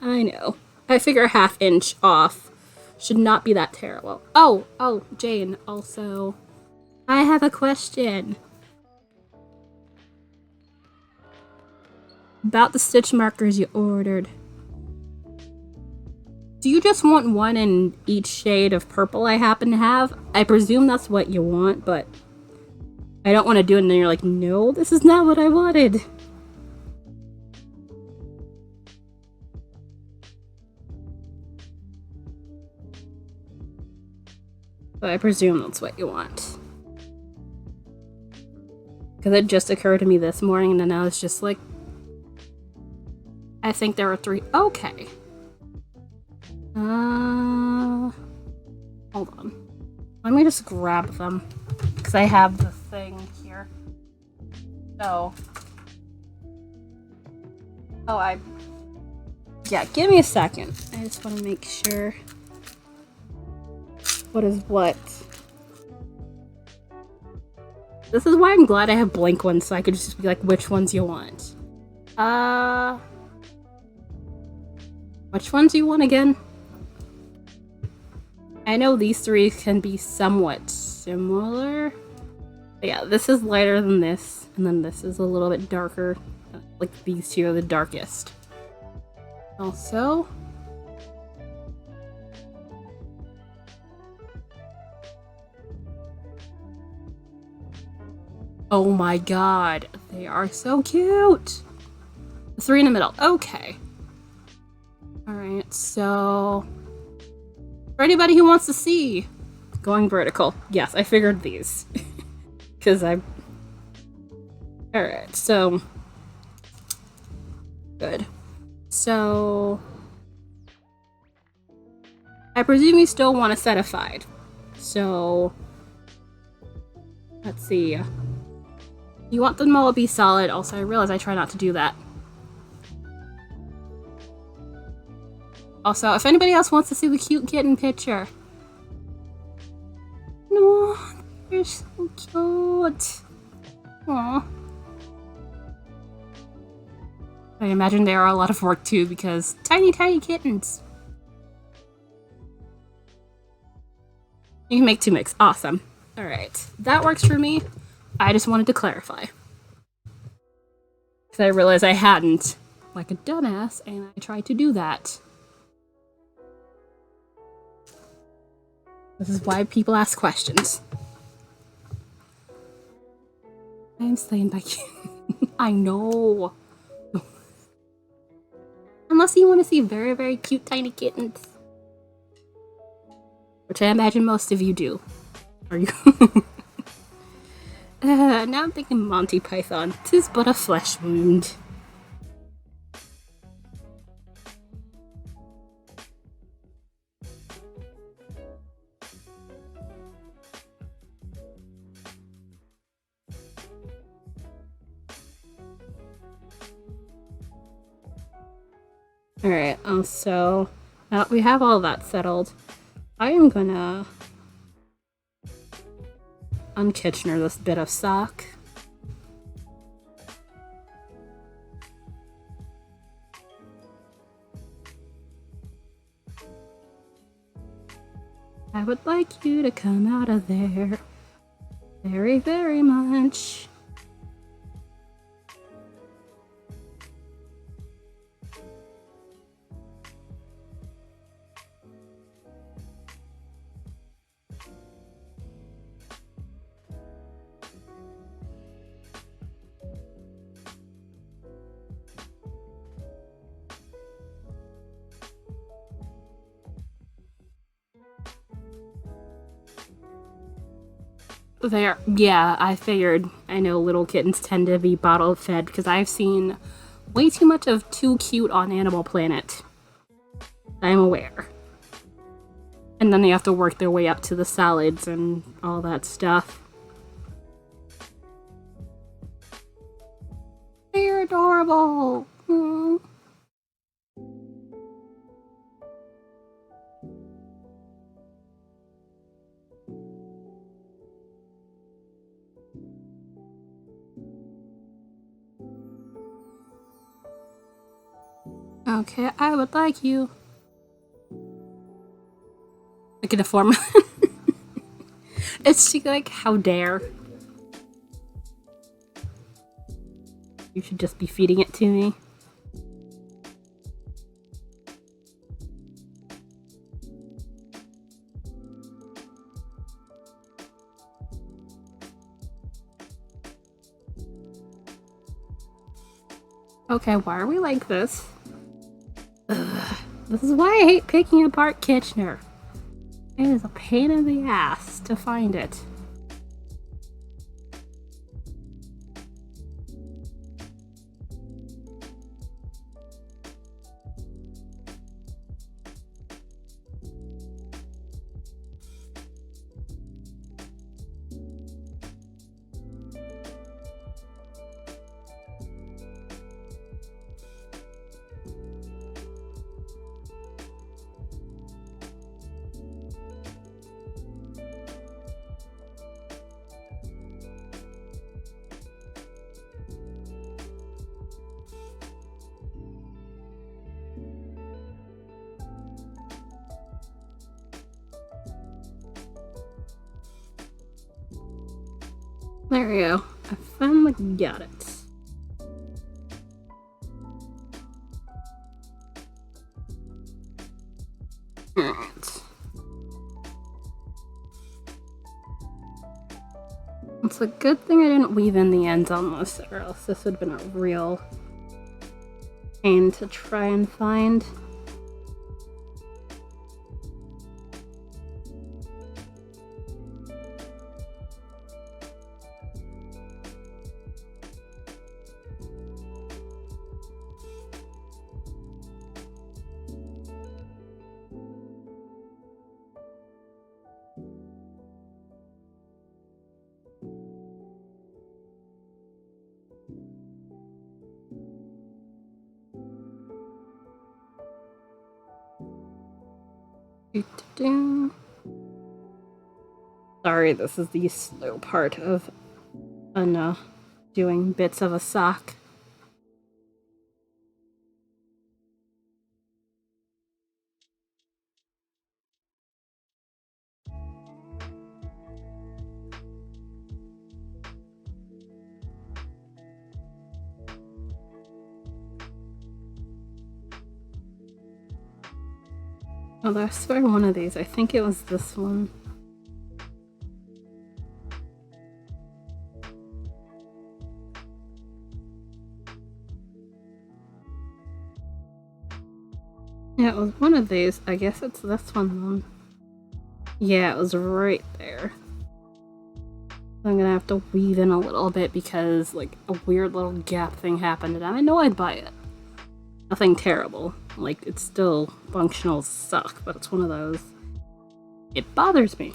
I know. I figure a ½ inch off should not be that terrible. Oh, Jane, also, I have a question. About the stitch markers you ordered. Do you just want one in each shade of purple I happen to have? I presume that's what you want, but I don't want to do it and then you're like, no, this is not what I wanted. But I presume that's what you want. Because it just occurred to me this morning and then I was just like, I think there were 3. Okay. Hold on. Let me just grab them. Because I have the thing here. So. Yeah, give me a second. I just want to make sure. What is what? This is why I'm glad I have blank ones, so I could just be like, which ones you want. Which ones do you want again? I know these 3 can be somewhat similar. But yeah, this is lighter than this, and then this is a little bit darker. Like, these 2 are the darkest. Also, oh my god, they are so cute! The 3 in the middle, okay. Alright, so for anybody who wants to see, going vertical. Yes, I figured these. Because I'm... Alright, so... Good. So... I presume you still want a set aside. So... Let's see. You want them all to be solid. Also, I realize I try not to do that. Also, if anybody else wants to see the cute kitten picture. No, they're so cute. Aww. I imagine they are a lot of work too because tiny kittens. You can make 2 mix. Awesome. Alright, that works for me. I just wanted to clarify. Because I realized I hadn't, like a dumbass, and I tried to do that. This is why people ask questions. I am slain by you. I know. Unless you want to see very cute tiny kittens. Which I imagine most of you do. Are you? Now I'm thinking Monty Python. 'Tis but a flesh wound. Alright, so now we have all that settled. I am gonna unkitchener this bit of sock. I would like you to come out of there very much. There, yeah, I figured. I know little kittens tend to be bottle fed because I've seen way too much of Too Cute on Animal Planet. I'm aware. And then they have to work their way up to the salads and all that stuff. They're adorable! Aww. Okay, I would like you. I can afford It's like, how dare. You should just be feeding it to me. Okay, why are we like this? Ugh. This is why I hate picking apart Kitchener. It is a pain in the ass to find it. There we go. I finally got it. Alright. It's a good thing I didn't weave in the ends on this, or else this would have been a real pain to try and find. Sorry, this is the slow part of doing bits of a sock. Oh, I swear one of these. I think it was this one. Yeah, it was one of these. I guess it's this one then. Yeah, it was right there. I'm gonna have to weave in a little bit because, like, a weird little gap thing happened and I'm annoyed by it. Nothing terrible. Like, it's still functional as suck, but it's one of those. It bothers me.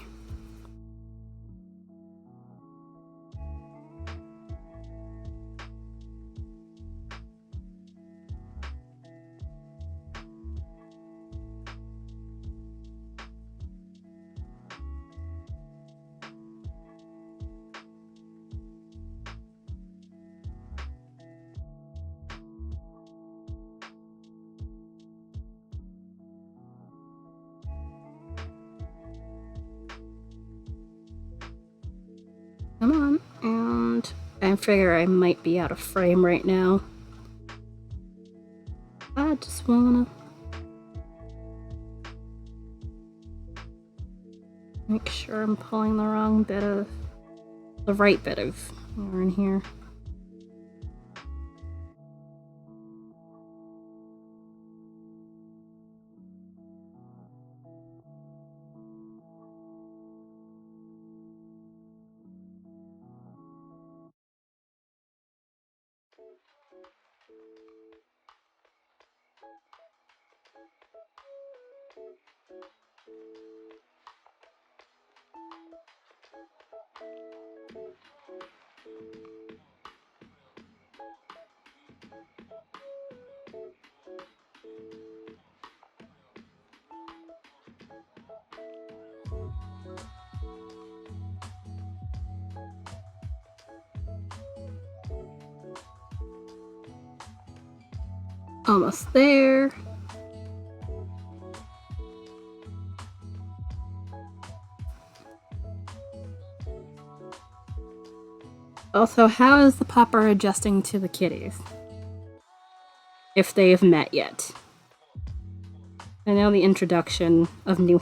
Come on, and I figure I might be out of frame right now. I just wanna make sure I'm pulling the right bit of yarn here. Almost there. Also, how is the pupper adjusting to the kitties? If they've met yet. I know the introduction of new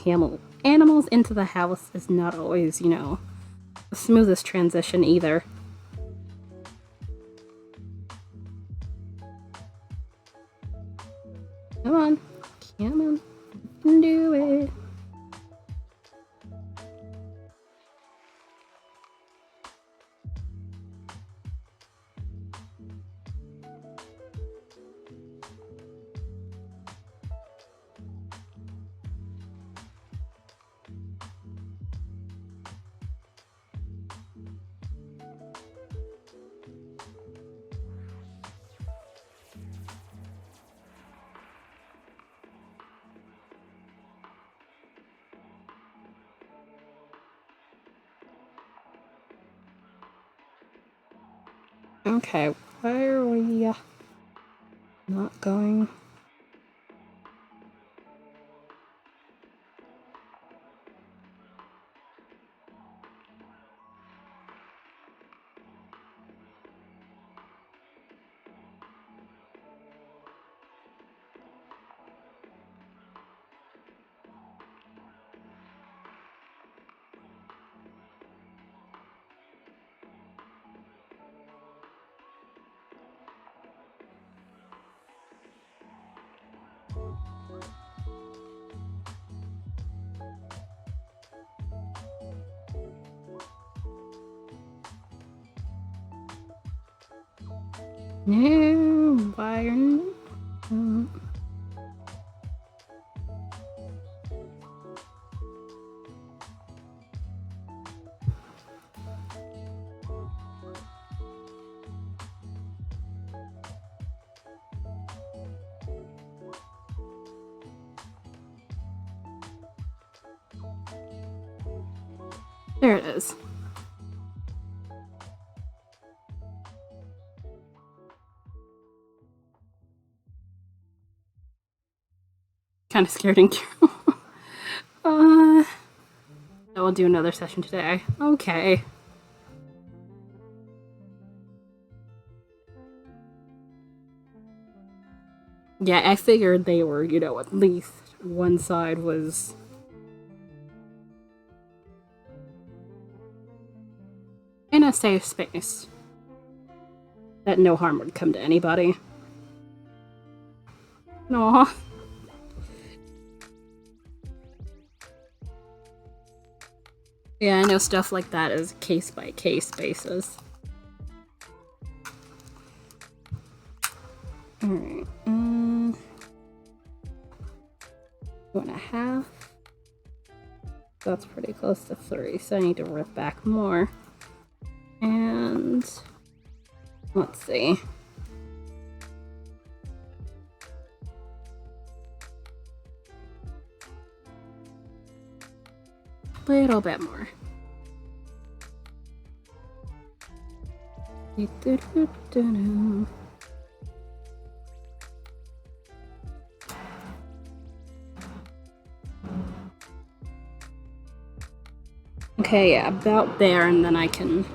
animals into the house is not always, you know, the smoothest transition either. Come on. Come on. You can do it. Okay, why are we not going? No, why are you? There it is. Kind of scared and cute. I will do another session today. Okay. Yeah, I figured they were, you know, at least one side was in a safe space. That no harm would come to anybody. Aww. Yeah, I know stuff like that is case-by-case basis. Alright, 2.5. That's pretty close to 3, so I need to rip back more. And let's see. A little bit more. Okay, yeah, about there, and then I can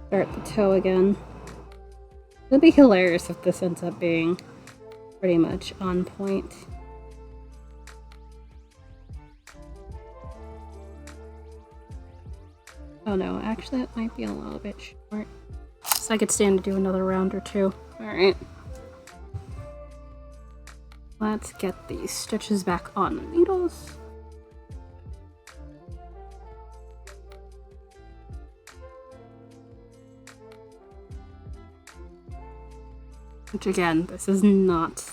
start the toe again. It'll be hilarious if this ends up being pretty much on point. Oh no, actually that might be a little bit short. So I could stand to do another round or two. Alright. Let's get these stitches back on the needles. Which again, this is not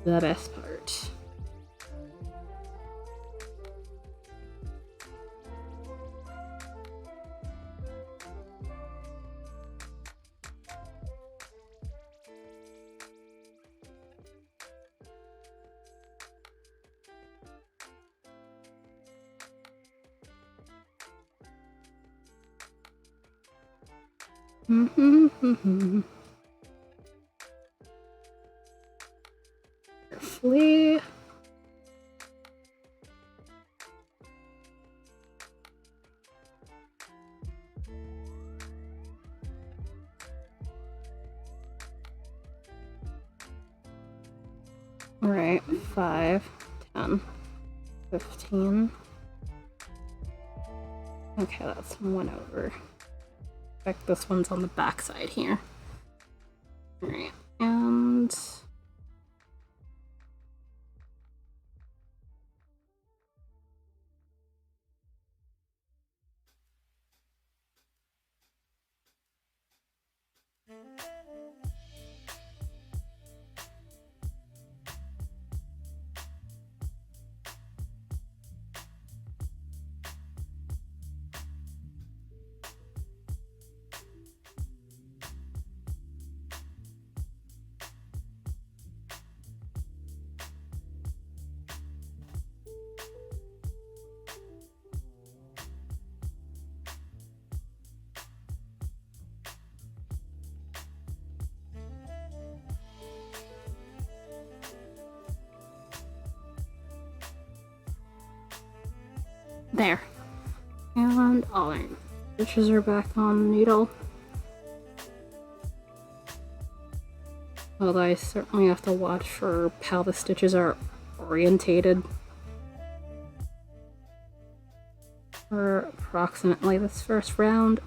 the best part. roughly. Right, 5, 10, 15. Okay, that's 1 over. In fact, this one's on the back side here. Alright, and... there. And alright, stitches are back on the needle. Although I certainly have to watch for how the stitches are orientated for approximately this first round.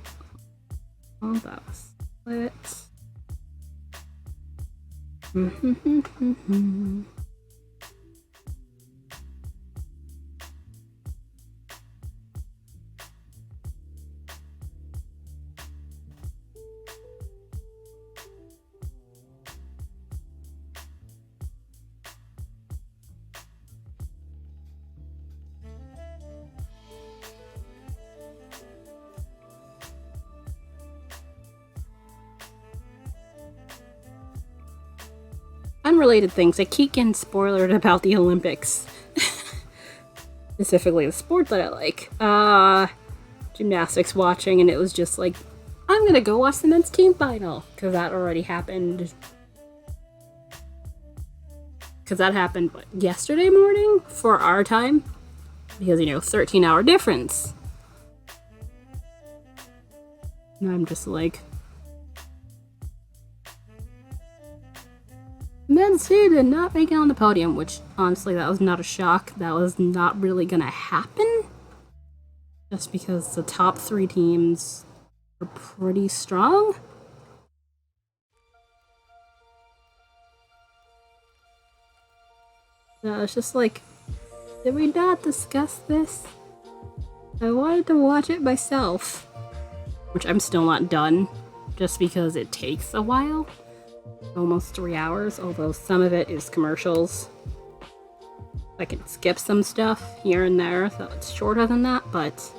Oh, that was split. Unrelated things. I keep getting spoiled about the Olympics. Specifically the sport that I like. Gymnastics watching, and it was just like, I'm gonna go watch the men's team final. Because that already happened. Because that happened, what, yesterday morning? For our time? Because, 13-hour difference. And I'm just like... men's team did not make it on the podium, which honestly that was not a shock. That was not really gonna happen. Just because the top 3 teams are pretty strong. So it's just like, did we not discuss this? I wanted to watch it myself. Which I'm still not done, just because it takes a while. Almost 3 hours, although some of it is commercials. I can skip some stuff here and there, so it's shorter than that, but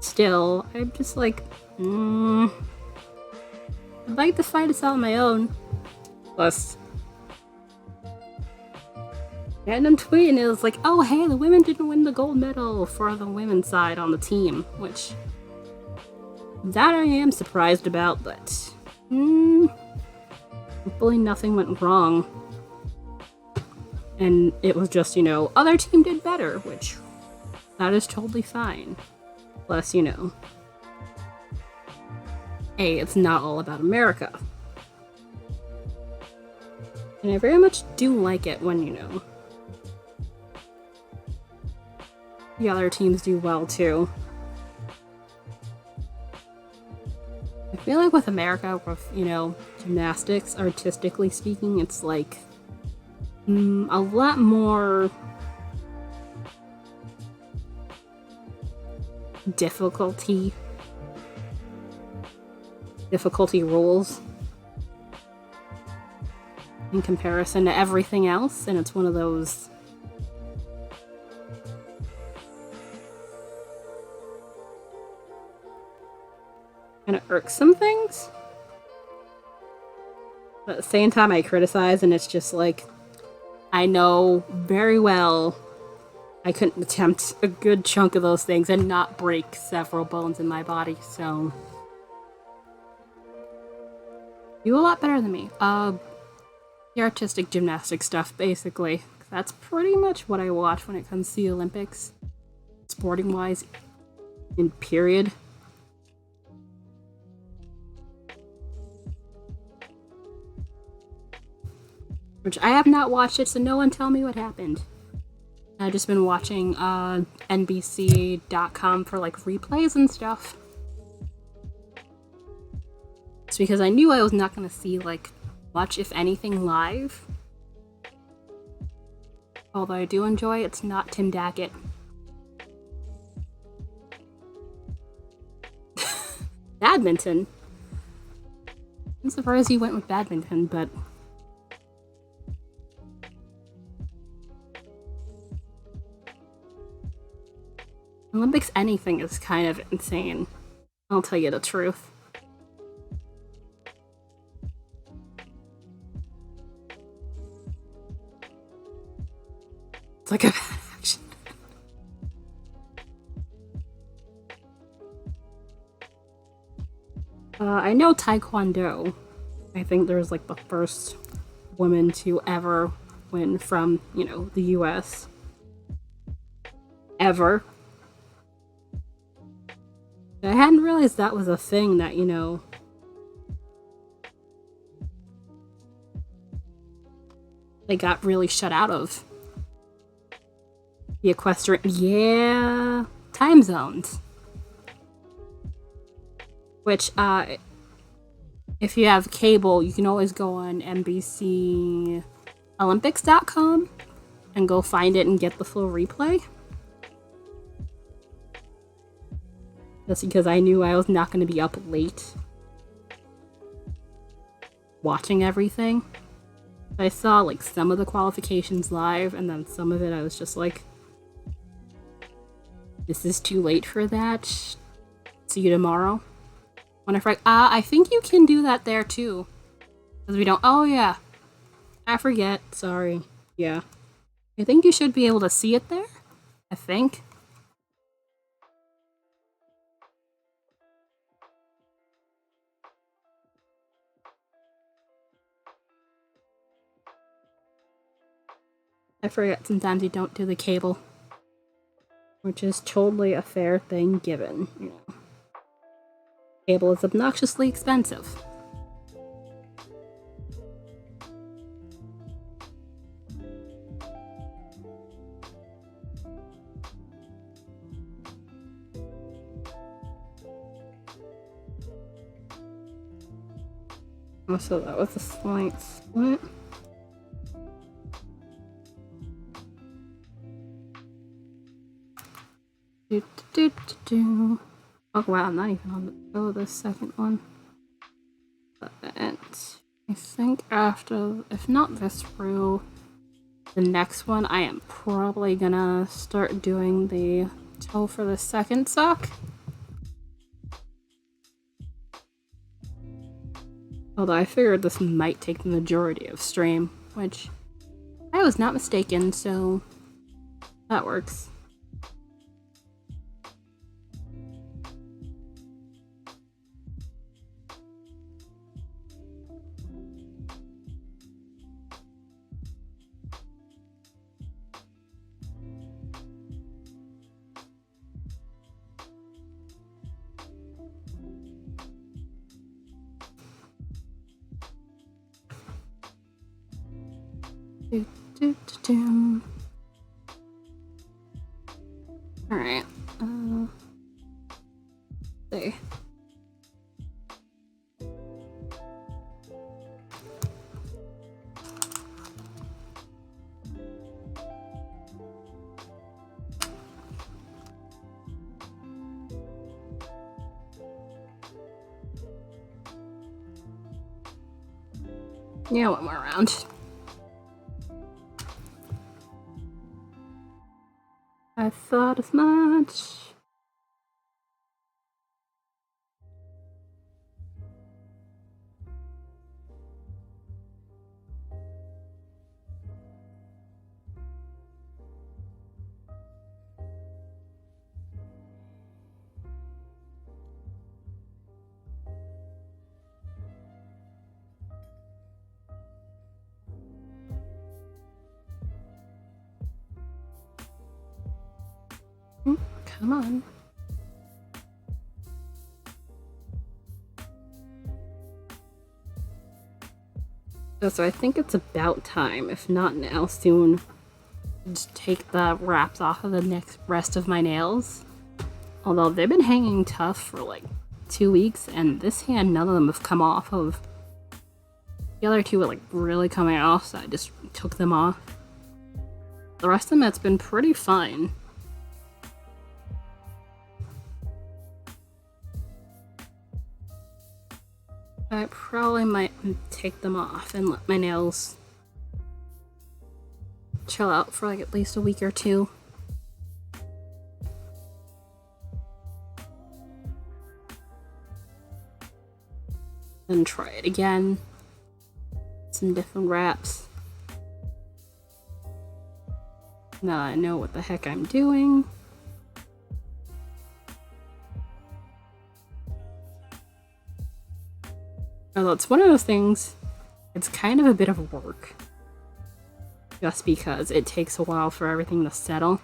still, I'm just like, I'd like to fight this out on my own. Plus, random tweet and it was like, oh hey, the women didn't win the gold medal for the women's side on the team, which that I am surprised about, but hopefully nothing went wrong. And it was just, other team did better, which that is totally fine. Plus, hey, it's not all about America. And I very much do like it when, the other teams do well too. I feel like with America, with, gymnastics, artistically speaking, it's like a lot more difficulty rules in comparison to everything else, and it's one of those kind of irksome things. But at the same time, I criticize, and it's just like, I know very well I couldn't attempt a good chunk of those things and not break several bones in my body, so... You a lot better than me. The artistic gymnastics stuff, basically. That's pretty much what I watch when it comes to the Olympics. Sporting wise, in period. Which I have not watched it, so no one tell me what happened. I've just been watching NBC.com for like replays and stuff. It's because I knew I was not going to see like much, if anything, live. Although I do enjoy it's not Tim Daggett. Badminton. I'm surprised he went with badminton, but Olympics anything is kind of insane. I'll tell you the truth. It's like a bad action. I know Taekwondo. I think there's like the first woman to ever win from, the US. Ever. I hadn't realized that was a thing that, they got really shut out of. The equestrian, yeah, time zones. Which, if you have cable, you can always go on NBCOlympics.com and go find it and get the full replay. Just because I knew I was not going to be up late watching everything. I saw like some of the qualifications live, and then some of it I was just like, this is too late for that. See you tomorrow. I think you can do that there too. Because we don't. Oh yeah. I forget. Sorry. Yeah. I think you should be able to see it there. I think. I forget sometimes you don't do the cable. Which is totally a fair thing given, Cable is obnoxiously expensive. Oh, so that was a slight split. Oh wow, I'm not even on the second one. But I think after, if not this row, the next one, I am probably gonna start doing the toe for the second sock. Although I figured this might take the majority of stream, which I was not mistaken, so that works. Alright. See. Yeah, one more round. I thought as much. Come on. So I think it's about time, if not now, soon, to take the wraps off of the rest of my nails. Although they've been hanging tough for like 2 weeks, and this hand, none of them have come off of. The other two were like really coming off, so I just took them off. The rest of them, it's been pretty fine. I probably might take them off and let my nails chill out for like at least a week or two. Then try it again. Some different wraps. Now I know what the heck I'm doing. Although it's one of those things, it's kind of a bit of work. Just because it takes a while for everything to settle.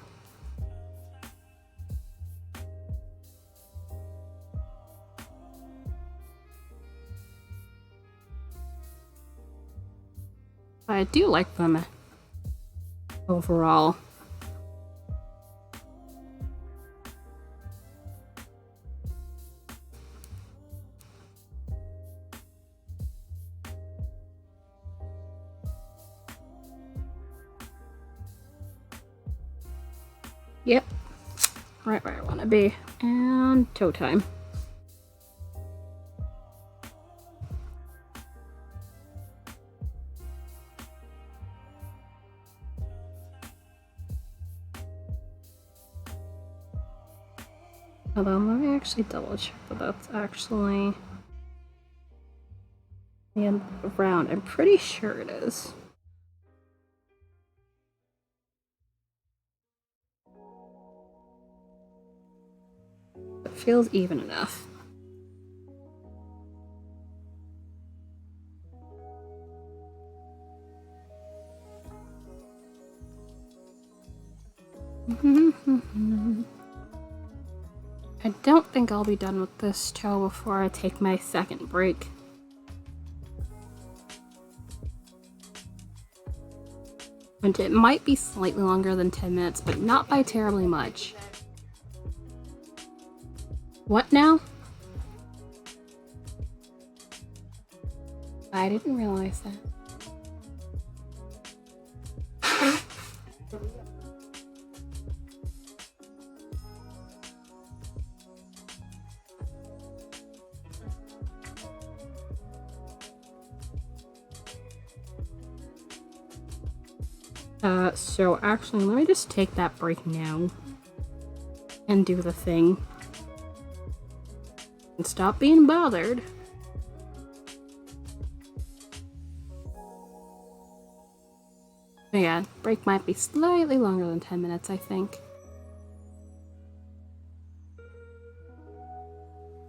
But I do like them overall. Yep, right where I want to be. And toe time. Although, let me actually double check that that's actually the end of the round. I'm pretty sure it is. It feels even enough. I don't think I'll be done with this toe before I take my second break. And it might be slightly longer than 10 minutes, but not by terribly much. What now? I didn't realize that. So actually, let me just take that break now and do the thing. And stop being bothered. But yeah, break might be slightly longer than 10 minutes, I think.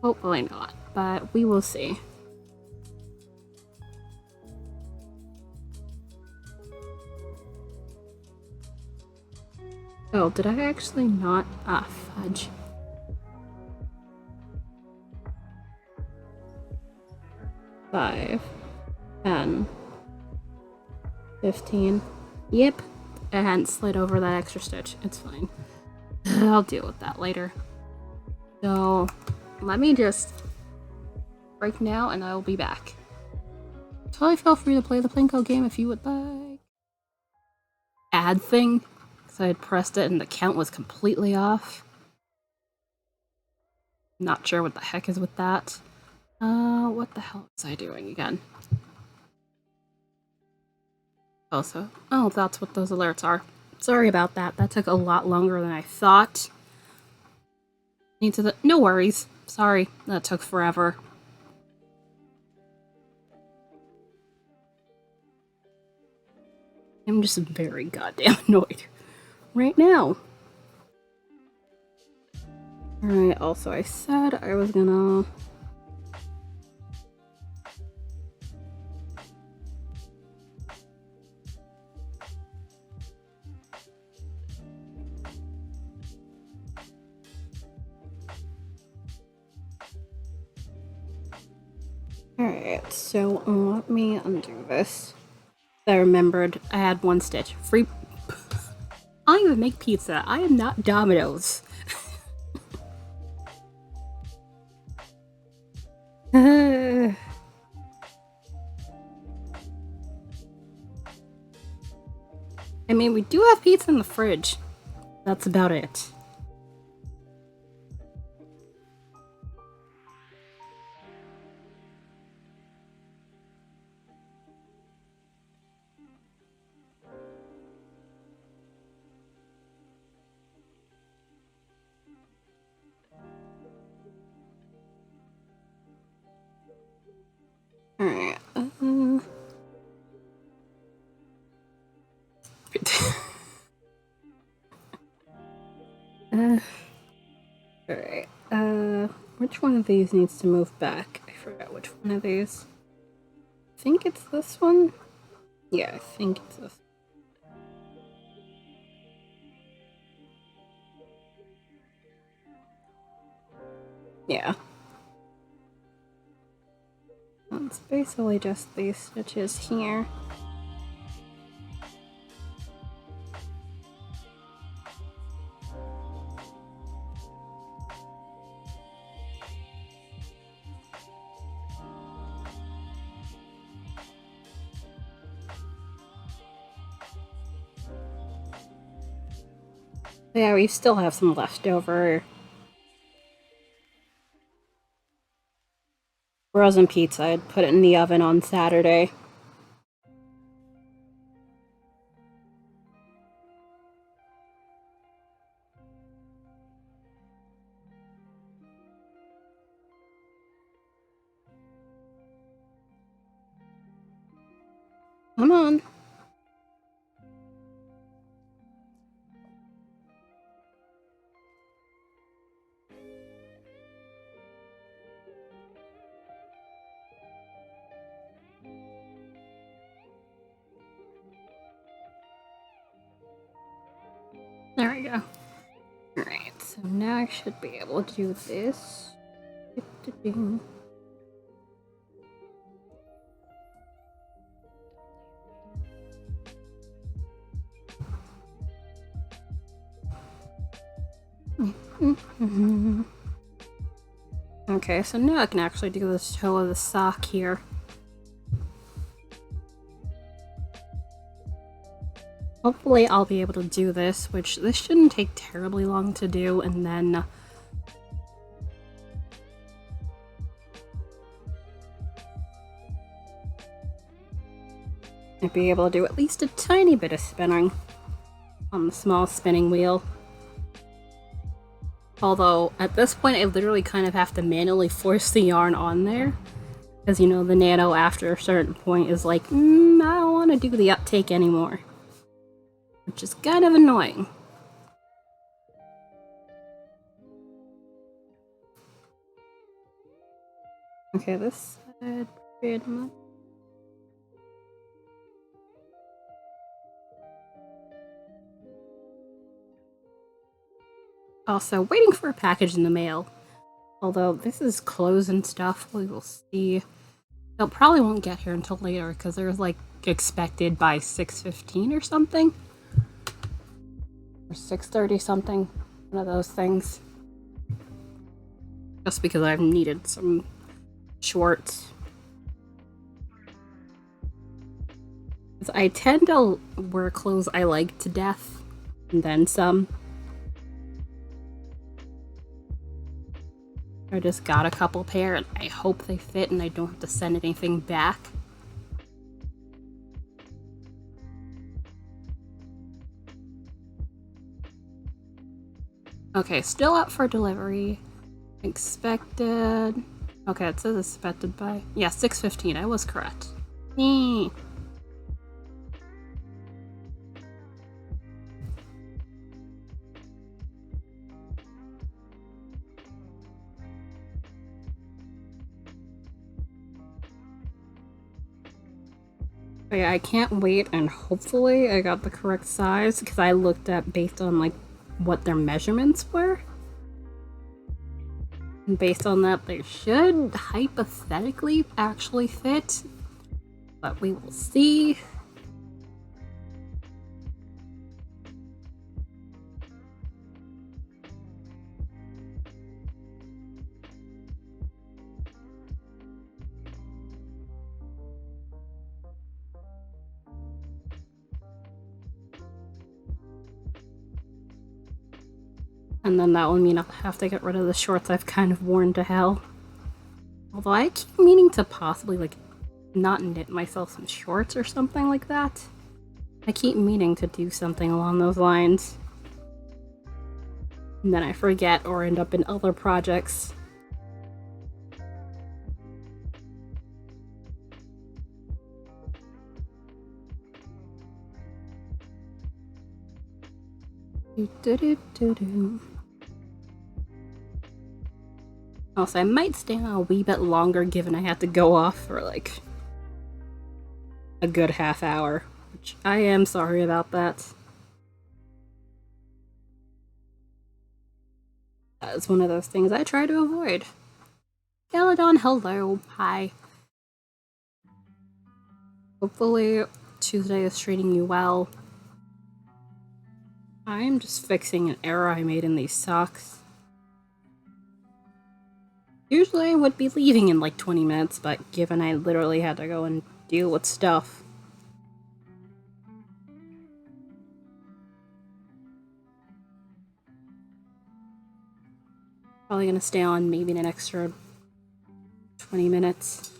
Hopefully not, but we will see. Oh, did I actually not? Ah, fudge. Five, 10, 15. Yep, I hadn't slid over that extra stitch. It's fine. I'll deal with that later. So, let me just break now and I will be back. Totally feel free to play the Plinko game if you would like. Add thing? So I had pressed it and the count was completely off. Not sure what the heck is with that. What the hell was I doing again? Also, oh, that's what those alerts are. Sorry about that. That took a lot longer than I thought. No worries. Sorry, that took forever. I'm just very goddamn annoyed right now. Alright, also I said I was gonna... Alright, so let me undo this. I remembered I had one stitch. Free. I don't even make pizza. I am not Domino's. I mean, we do have pizza in the fridge. That's about it. Alright. Alright. Which one of these needs to move back? I forgot which one of these. I think it's this one? Yeah, I think it's this. Yeah. It's basically just these stitches here. Yeah, we still have some leftover frozen pizza. I'd put it in the oven on Saturday. Come on. There we go. Alright, so now I should be able to do this. Okay, so now I can actually do the toe of the sock here. Hopefully I'll be able to do this, which this shouldn't take terribly long to do, and then I'd be able to do at least a tiny bit of spinning on the small spinning wheel. Although, at this point I literally kind of have to manually force the yarn on there, because you know, the nano after a certain point is like, I don't want to do the uptake anymore. Which is kind of annoying. Okay, this side pretty much. Also, waiting for a package in the mail. Although this is clothes and stuff, we will see. They'll probably won't get here until later because they're like expected by 6:15 or something. Or 6:30 something. One of those things. Just because I've needed some shorts. I tend to wear clothes I like to death, and then some. I just got a couple pair, and I hope they fit and I don't have to send anything back. Okay, still up for delivery. Expected. Okay, it says expected by. Yeah, 6:15. I was correct. Eee. Okay, I can't wait, and hopefully I got the correct size because I looked at based on like what their measurements were. And based on that, they should hypothetically actually fit, but we will see. And then that will mean I'll have to get rid of the shorts I've kind of worn to hell. Although I keep meaning to possibly, like, not knit myself some shorts or something like that. I keep meaning to do something along those lines. And then I forget or end up in other projects. Also, I might stay on a wee bit longer given I had to go off for like a good half hour, which I am sorry about that. That is one of those things I try to avoid. Galadon, hello. Hi. Hopefully Tuesday is treating you well. I'm just fixing an error I made in these socks. Usually I would be leaving in like 20 minutes, but given I literally had to go and deal with stuff. Probably gonna stay on maybe an extra 20 minutes.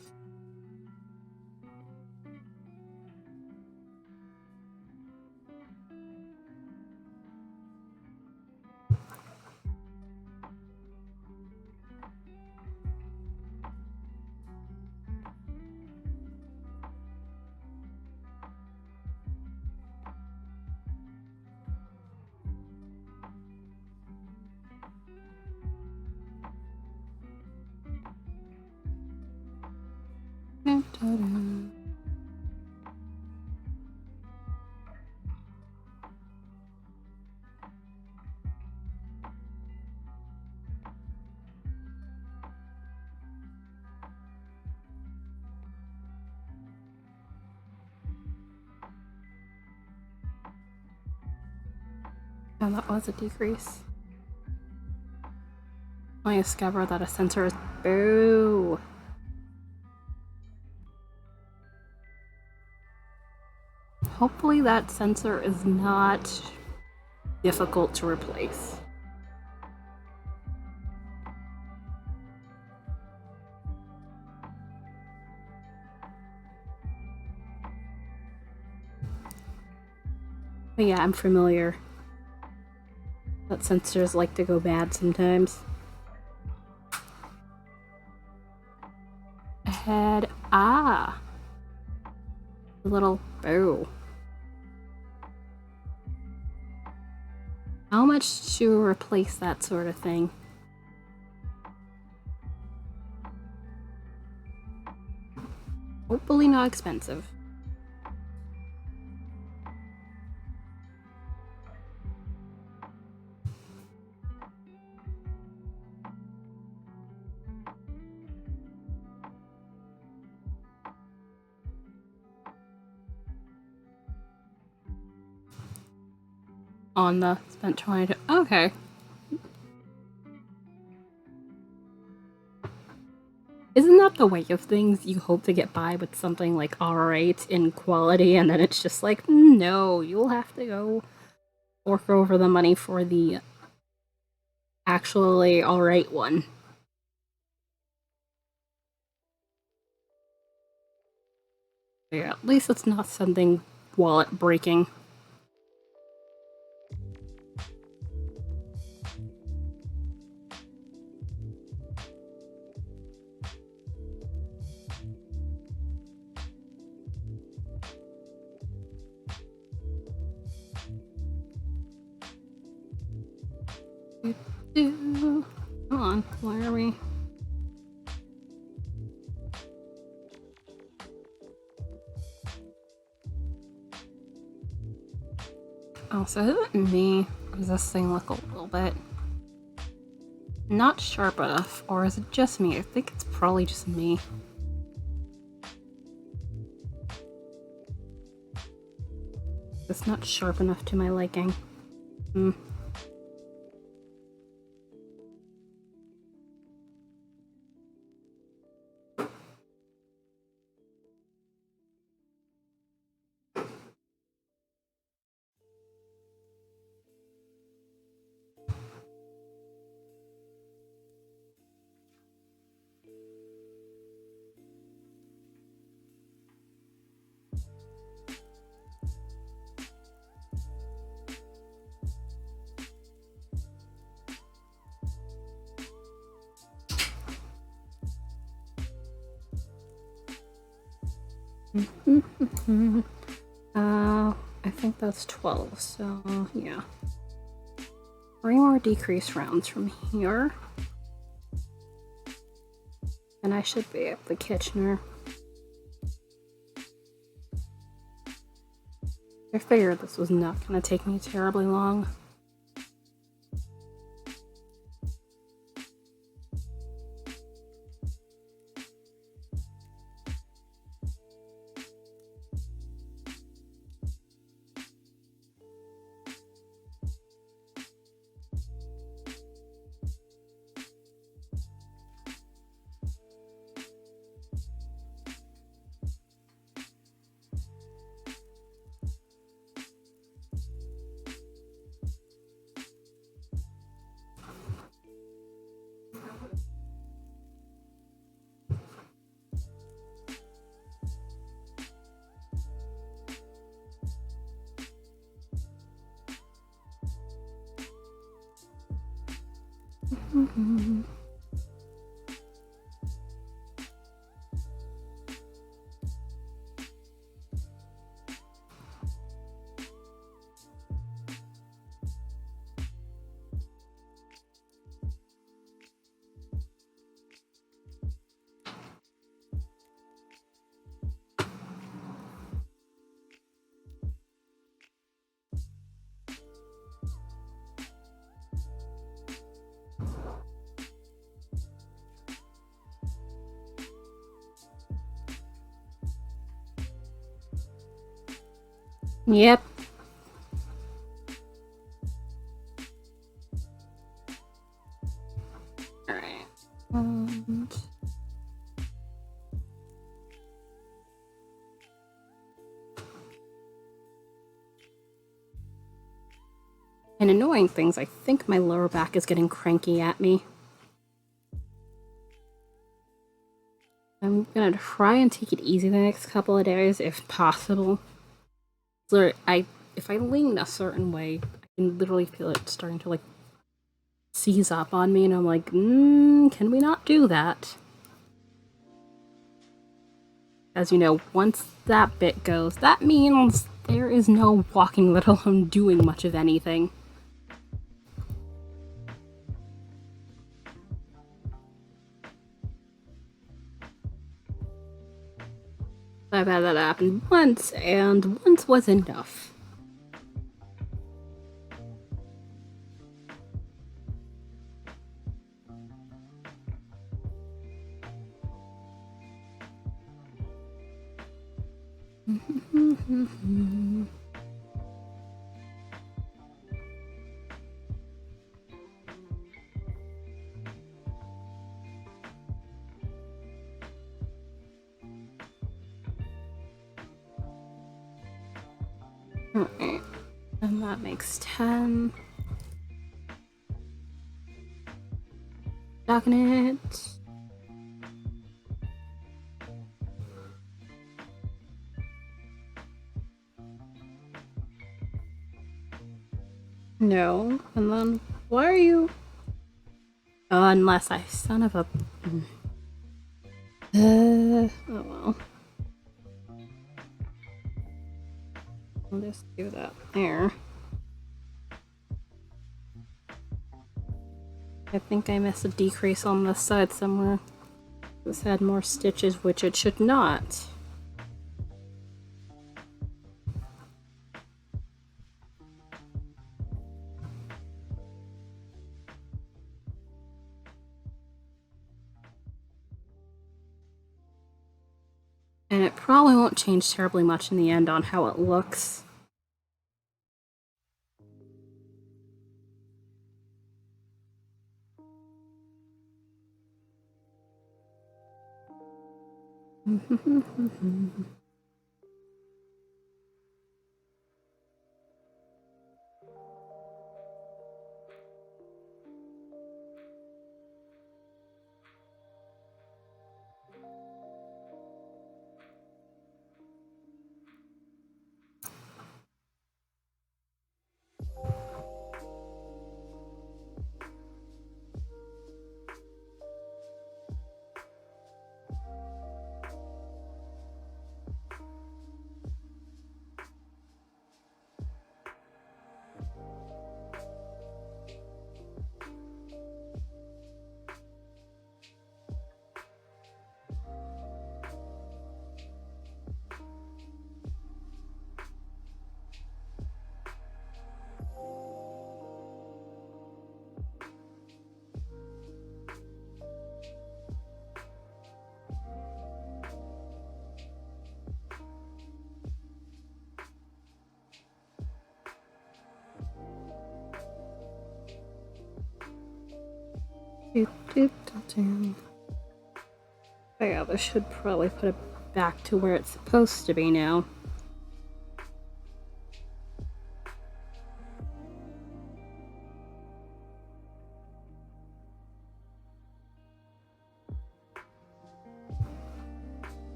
Oh, that was a decrease. I discovered that a sensor is boo. Hopefully that sensor is not difficult to replace. But yeah, I'm familiar that sensors like to go bad sometimes. Ahead. Ah! A little boo. How much to replace that sort of thing? Hopefully not expensive. On the spent 20. Okay. Isn't that the way of things? You hope to get by with something like alright in quality, and then it's just like, no, you'll have to go fork over the money for the actually alright one. But yeah, at least it's not something wallet breaking. Come on, why are we? Oh, so is it me? Or does this thing look a little bit not sharp enough, or is it just me? I think it's probably just me. It's not sharp enough to my liking. I think that's 12, so yeah. 3 more decrease rounds from here. And I should be at the Kitchener. I figured this was not gonna take me terribly long. Yep. Alright. And annoying things, I think my lower back is getting cranky at me. I'm gonna try and take it easy the next couple of days, if possible. So if I lean a certain way, I can literally feel it starting to, like, seize up on me, and I'm like, can we not do that? As you know, once that bit goes, that means there is no walking, let alone doing much of anything. I've had that happen once, and once was enough. Alright, and that makes 10. Docking it. No, and then why are you? Oh, unless I son of a. Oh well. I'll just do that there. I think I missed a decrease on this side somewhere. This had more stitches, which it should not. probably won't change terribly much in the end on how it looks. Oh yeah, this should probably put it back to where it's supposed to be now.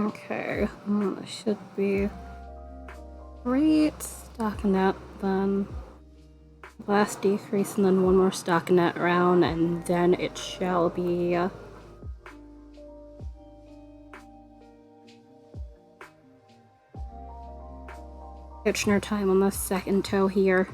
Okay, this should be great. Stockinette, then last decrease, and then one more stockinette round, and then it shall be Kitchener time on the second toe here.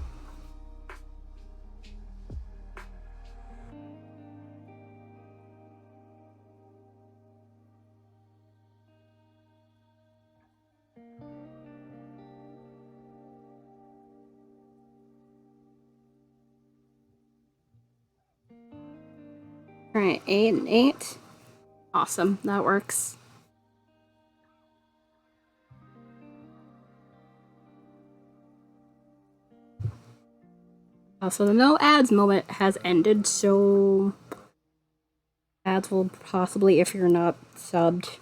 Alright, 8 and 8. Awesome, that works. Also, the no ads moment has ended, so ads will possibly, if you're not subbed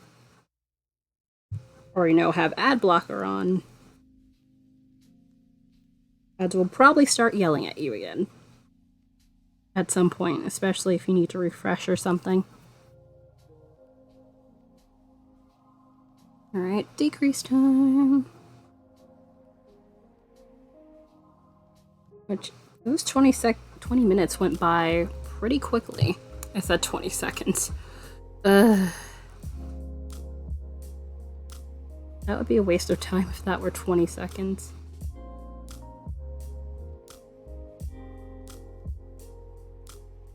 or have ad blocker on, ads will probably start yelling at you again at some point, especially if you need to refresh or something. Alright, decrease time. Which, those 20 minutes went by pretty quickly. I said 20 seconds. That would be a waste of time if that were 20 seconds.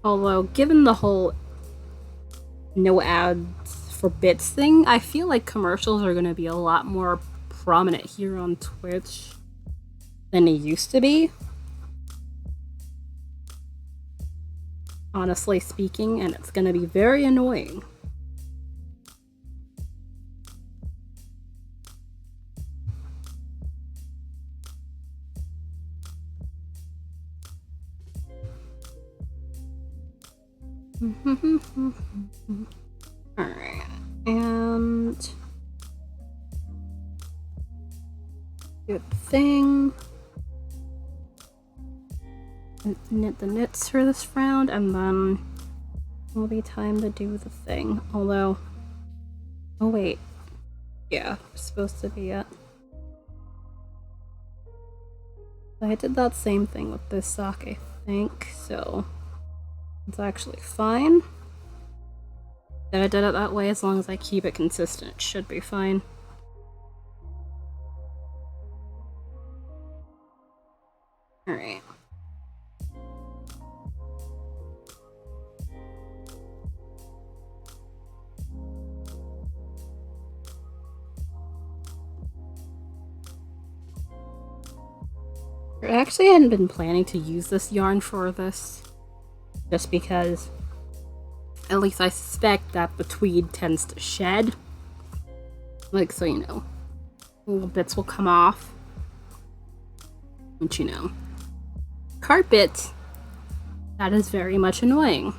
Although, given the whole no ads for bits thing, I feel like commercials are going to be a lot more prominent here on Twitch than they used to be. Honestly speaking, and it's going to be very annoying. Alright, and good thing. Knit the knits for this round, and then it'll be time to do the thing. Although, oh wait, yeah, it's supposed to be it. I did that same thing with this sock, I think, so it's actually fine that I did it that way. As long as I keep it consistent, it should be fine. Alright. I actually hadn't been planning to use this yarn for this, just because at least I suspect that the tweed tends to shed. Like, so you know, little bits will come off. Which, you know, carpet, that is very much annoying.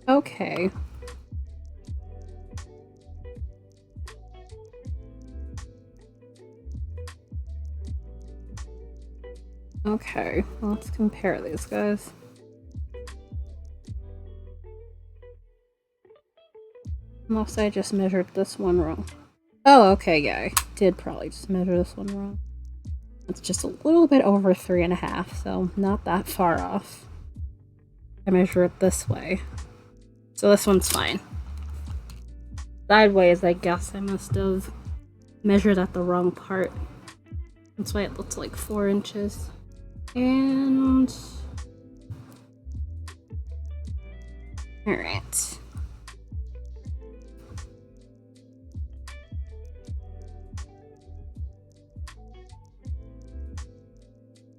Okay. Okay, let's compare these guys. Unless I just measured this one wrong. Oh, okay, yeah, I did probably just measure this one wrong. It's just a little bit over 3.5, so not that far off. I measure it this way. So this one's fine. Sideways, I guess I must have measured at the wrong part. That's why it looks like 4 inches. And... alright.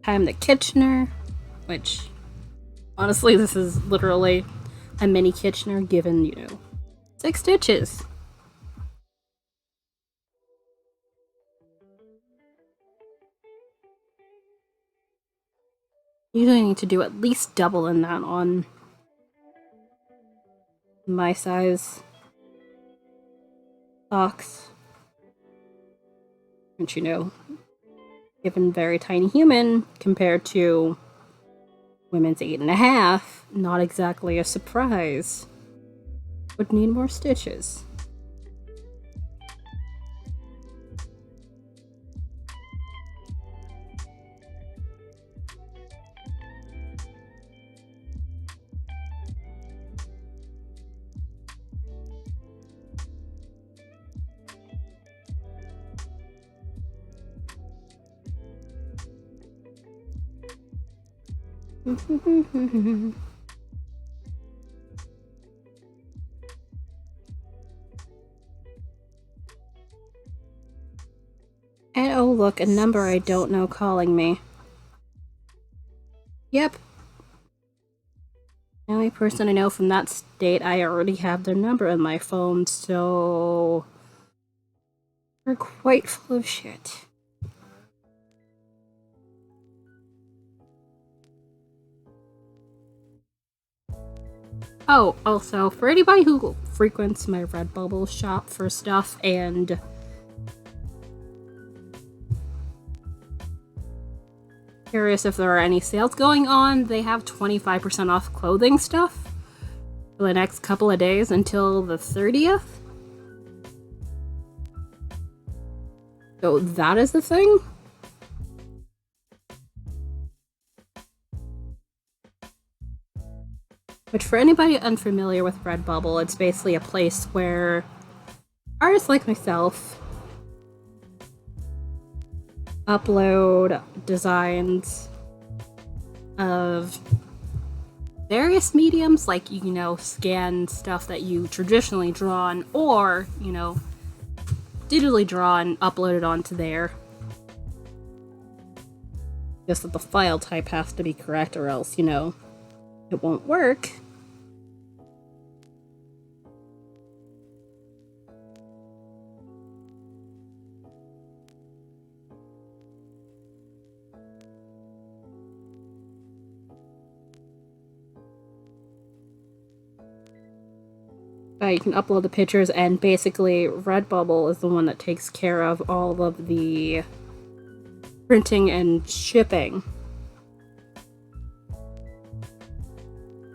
Time the Kitchener, which honestly this is literally a mini Kitchener given, you know, 6 stitches. Usually I need to do at least double in that on my size socks. Which, you know, given very tiny human compared to women's 8.5, not exactly a surprise. Would need more stitches. And oh look, a number I don't know calling me. Yep. The only person I know from that state, I already have their number in my phone, so... we're quite full of shit. Oh, also, for anybody who frequents my Redbubble shop for stuff and curious if there are any sales going on, they have 25% off clothing stuff for the next couple of days until the 30th. So that is the thing. Which, for anybody unfamiliar with Redbubble, it's basically a place where artists like myself upload designs of various mediums, like, you know, scan stuff that you traditionally drawn, or, you know, digitally draw and upload it onto there. Just that the file type has to be correct, or else, you know, it won't work. You can upload the pictures, and basically Redbubble is the one that takes care of all of the printing and shipping.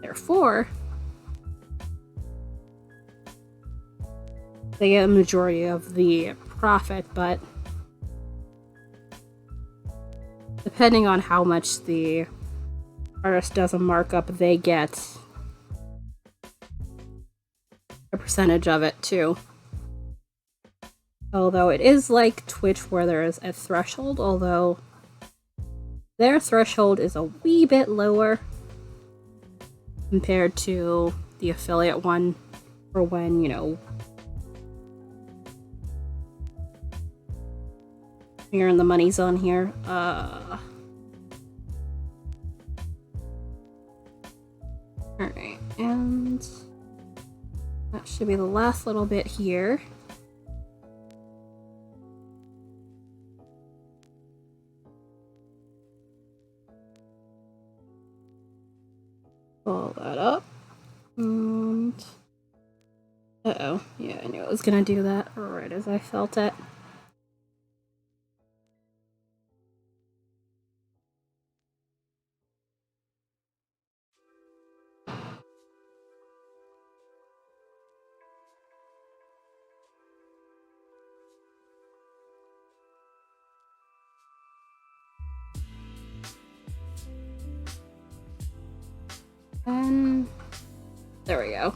Therefore, they get a majority of the profit, but depending on how much the artist does a markup, they get a percentage of it too. Although it is like Twitch where there is a threshold, although their threshold is a wee bit lower compared to the affiliate one for when, you know, you earn the monies on here. Alright, and that should be the last little bit here. Pull that up. And uh-oh. Yeah, I knew it was gonna do that right as I felt it. And there we go.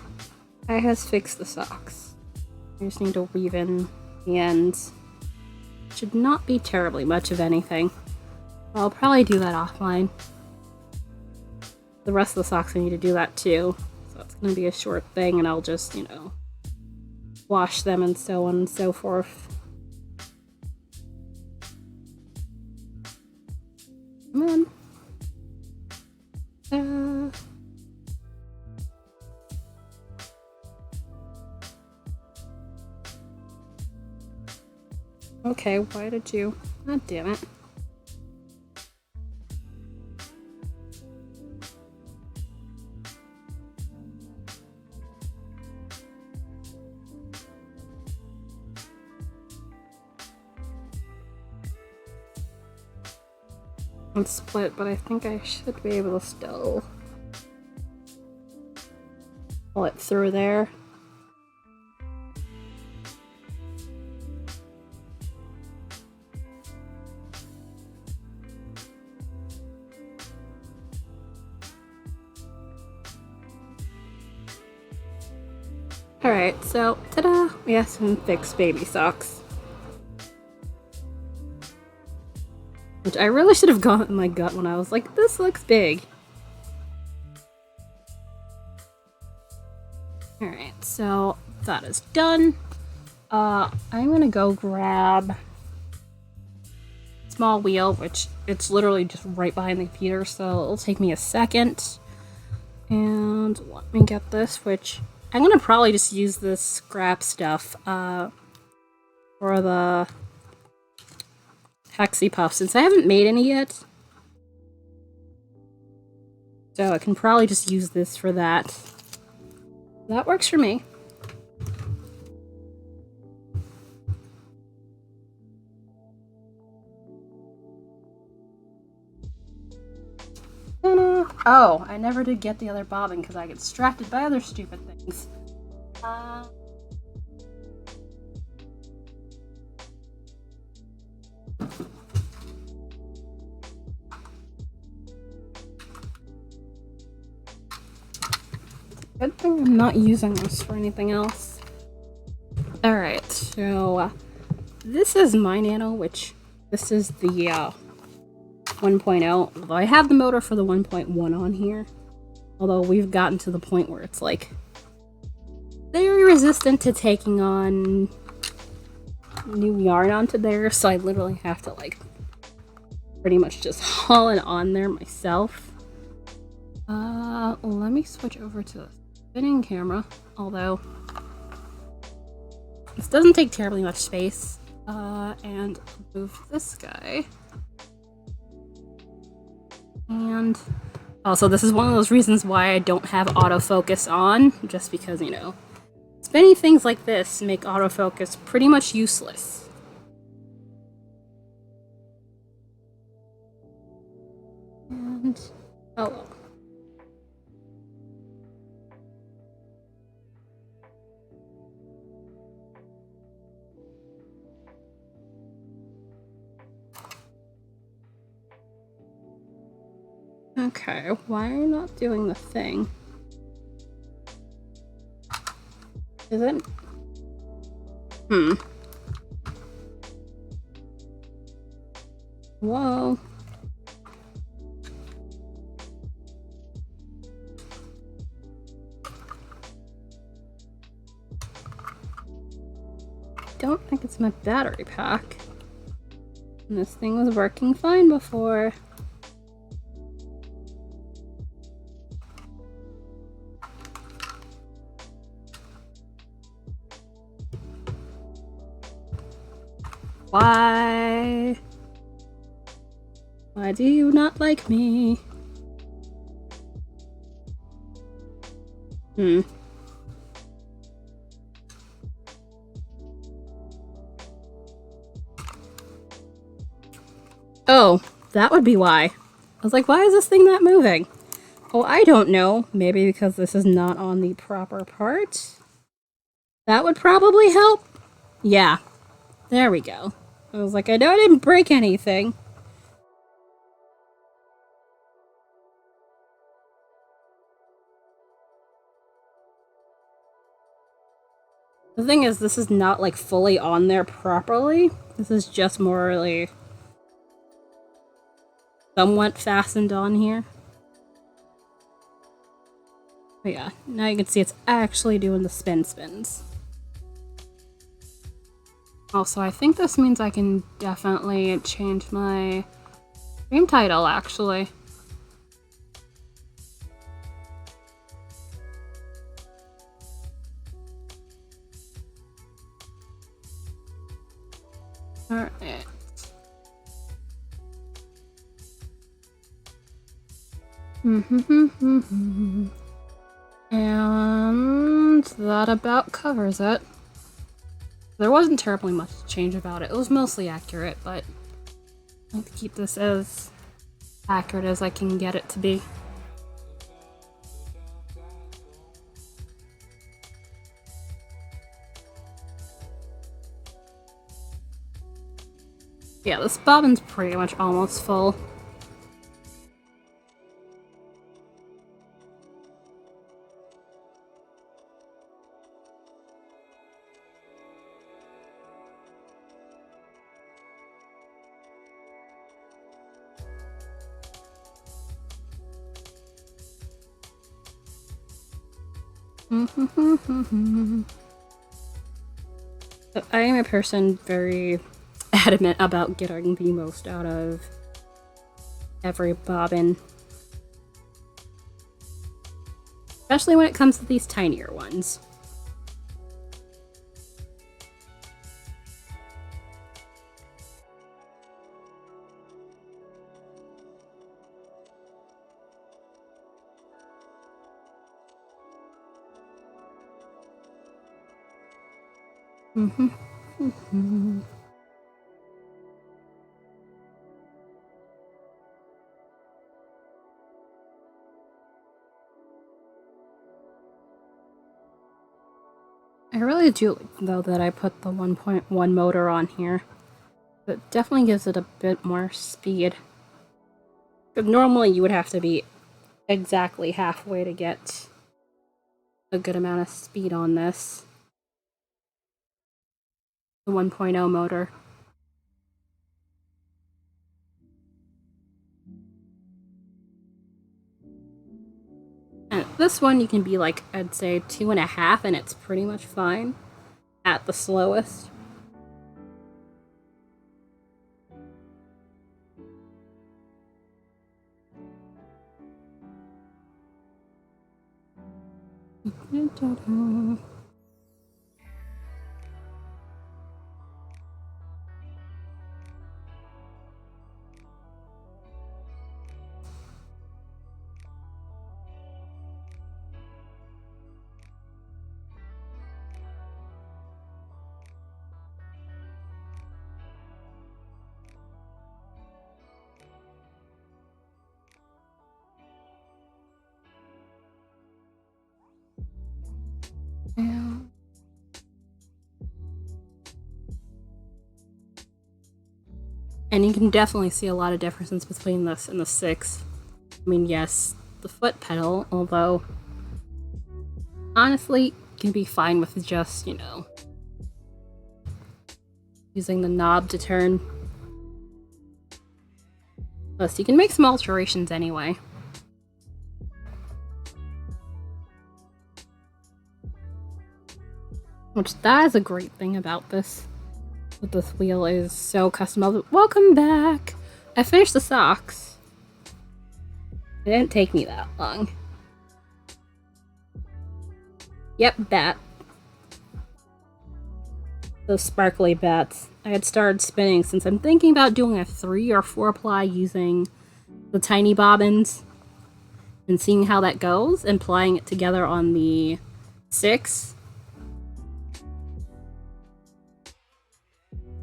I has fixed the socks. I just need to weave in the ends. Should not be terribly much of anything. I'll probably do that offline. The rest of the socks I need to do that too. So it's gonna be a short thing, and I'll just, you know, wash them and so on and so forth. Come on. Okay, why did you? God damn it. It's split, but I think I should be able to still pull it through there. Alright, so, ta-da! We have some fixed baby socks. Which I really should have gotten my gut when I was like, this looks big. Alright, so that is done. I'm gonna go grab small wheel, which it's literally just right behind the computer, so it'll take me a second. And let me get this, which I'm gonna probably just use this scrap stuff for the Hexy Puff, since I haven't made any yet. So I can probably just use this for that. That works for me. Oh, I never did get the other bobbin because I get distracted by other stupid things. Good thing I'm not using this for anything else. Alright, so this is my Nano, which this is the 1.0. Although I have the motor for the 1.1 on here. Although we've gotten to the point where it's like very resistant to taking on new yarn onto there, so I literally have to like pretty much just haul it on there myself. Let me switch over to the spinning camera, although this doesn't take terribly much space. And move this guy. And also, this is one of those reasons why I don't have autofocus on, just because, you know, Many things like this make autofocus pretty much useless. And oh well. Okay, why are you not doing the thing? Is it? Whoa. Don't think it's my battery pack. And this thing was working fine before. Why? Why do you not like me? Oh, that would be why. I was like, why is this thing not moving? Oh, I don't know. Maybe because this is not on the proper part? That would probably help. Yeah. There we go. I was like, I know I didn't break anything. The thing is, this is not like fully on there properly. This is just morally somewhat fastened on here. But yeah, now you can see it's actually doing the spins. Also, I think this means I can definitely change my stream title, actually. Alright. And that about covers it. There wasn't terribly much to change about it. It was mostly accurate, but I like to keep this as accurate as I can get it to be. Yeah, this bobbin's pretty much almost full. I am a person very adamant about getting the most out of every bobbin. Especially when it comes to these tinier ones. I really do like, though, that I put the 1.1 motor on here. It definitely gives it a bit more speed. Because normally you would have to be exactly halfway to get a good amount of speed on this. The 1.0 motor. And this one you can be like, I'd say 2.5 and it's pretty much fine at the slowest. And you can definitely see a lot of differences between this and the 6. I mean, yes, the foot pedal, although honestly, can be fine with just, you know, using the knob to turn. Plus, you can make some alterations anyway. Which, that is a great thing about this. But this wheel is so customizable. Welcome back! I finished the socks. It didn't take me that long. Yep, Batt. Those sparkly bats. I had started spinning since I'm thinking about doing a 3 or 4 ply using the tiny bobbins and seeing how that goes and plying it together on the 6.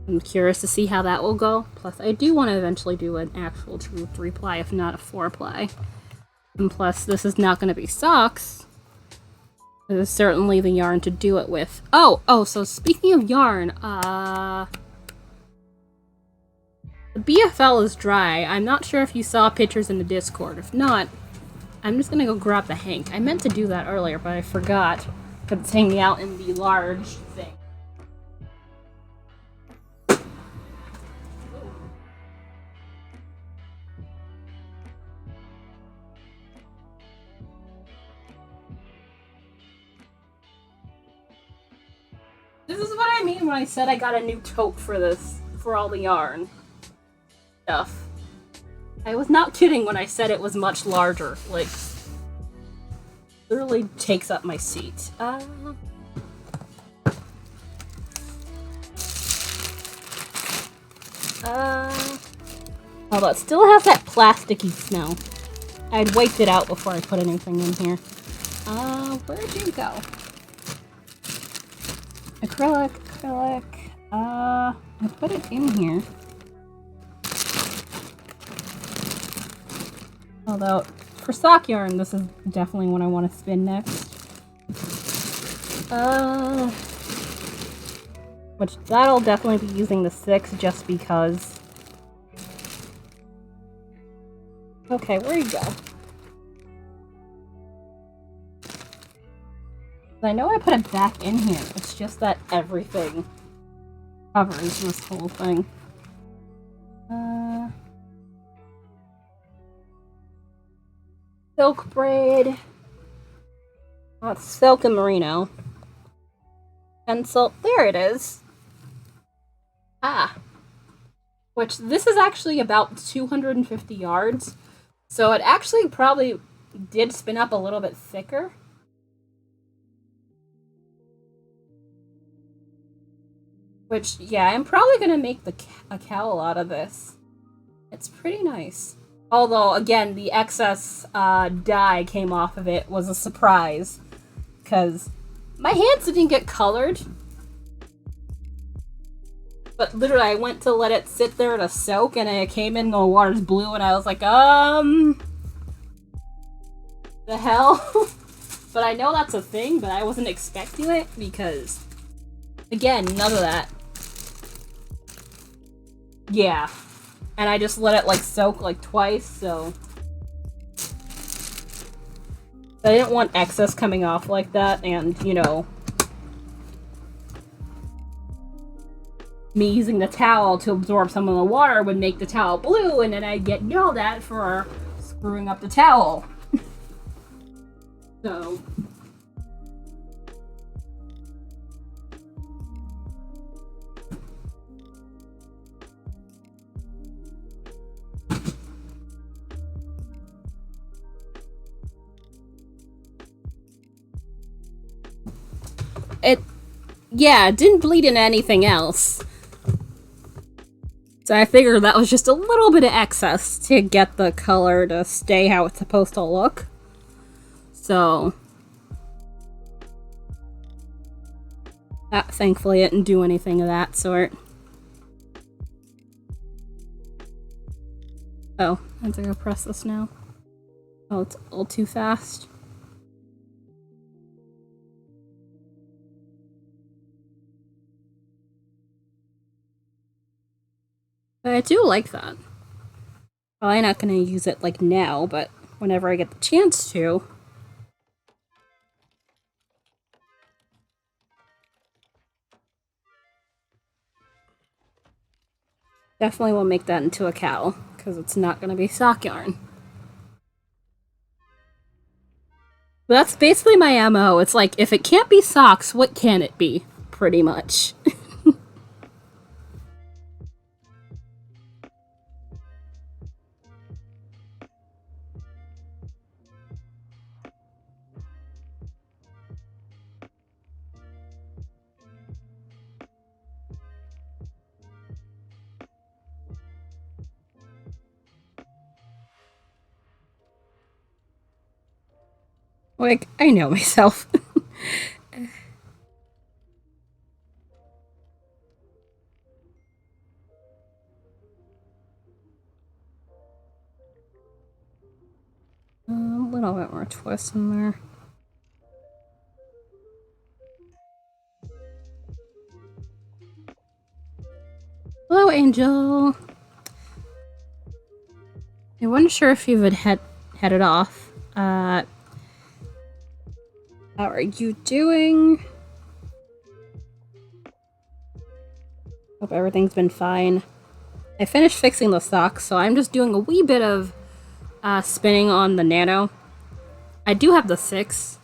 I'm curious to see how that will go. Plus, I do want to eventually do an actual true 3 ply, if not a 4 ply. And plus, this is not going to be socks. This is certainly the yarn to do it with. Oh, so speaking of yarn, the BFL is dry. I'm not sure if you saw pictures in the Discord. If not, I'm just gonna go grab the hank. I meant to do that earlier, but I forgot. Because it's hanging out in the large thing. This is what I mean when I said I got a new tote for this, for all the yarn stuff. I was not kidding when I said it was much larger. Like, literally takes up my seat. Although it still has that plasticky smell. I'd wiped it out before I put anything in here. Where'd you go? Acrylic. I put it in here. Although, for sock yarn, this is definitely what I want to spin next. Which, that'll definitely be using the 6 just because. Okay, where you go? I know I put it back in here, it's just that everything covers this whole thing. Silk braid. Oh, it's silk and merino. Pencil. There it is. Which, this is actually about 250 yards. So it actually probably did spin up a little bit thicker. Which, yeah, I'm probably going to make a cowl out of this. It's pretty nice. Although, again, the excess dye came off of it was a surprise. Because my hands didn't get colored. But literally, I went to let it sit there to soak, and it came in, the water's blue, and I was like, the hell? But I know that's a thing, but I wasn't expecting it, because, again, none of that. Yeah. And I just let it, like, soak, like, twice, so. I didn't want excess coming off like that, and, you know, me using the towel to absorb some of the water would make the towel blue, and then I'd get yelled at for screwing up the towel. So. It didn't bleed into anything else. So I figured that was just a little bit of excess to get the color to stay how it's supposed to look. So, thankfully it didn't do anything of that sort. Oh, I have to go press this now. Oh, it's all too fast. But I do like that. Probably not gonna use it like now, but whenever I get the chance to. Definitely will make that into a cowl, because it's not gonna be sock yarn. But that's basically my MO. It's like, if it can't be socks, what can it be? Pretty much. Like, I know myself. A little bit more twist in there. Hello, Angel. I wasn't sure if you had headed off. How are you doing? Hope everything's been fine. I finished fixing the socks, so I'm just doing a wee bit of spinning on the Nano. I do have the 6.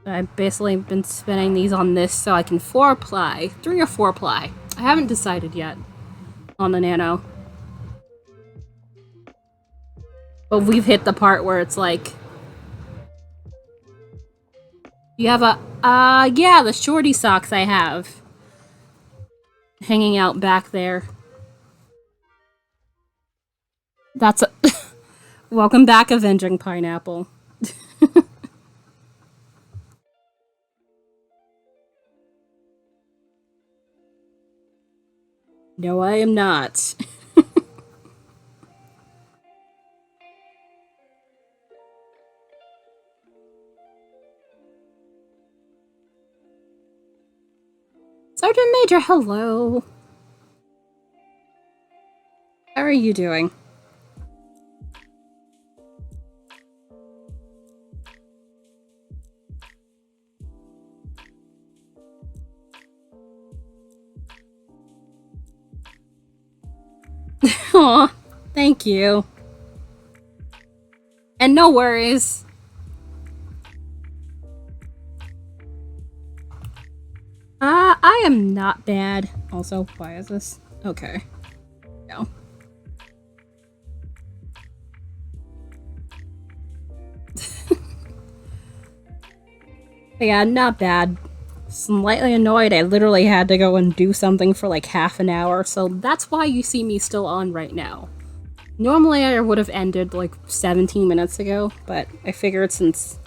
I've basically been spinning these on this so I can 4-ply. 3 or 4-ply. I haven't decided yet on the Nano. But we've hit the part where it's like... You have a... yeah, the shorty socks I have. Hanging out back there. That's a... Welcome back, Avenging Pineapple. No, I am not. Sergeant Major, hello. How are you doing? Aw, thank you. And no worries. I am not bad. Also, why is this? Okay. No. But yeah, not bad. Slightly annoyed I literally had to go and do something for like half an hour, so that's why you see me still on right now. Normally I would have ended like 17 minutes ago, but I figured since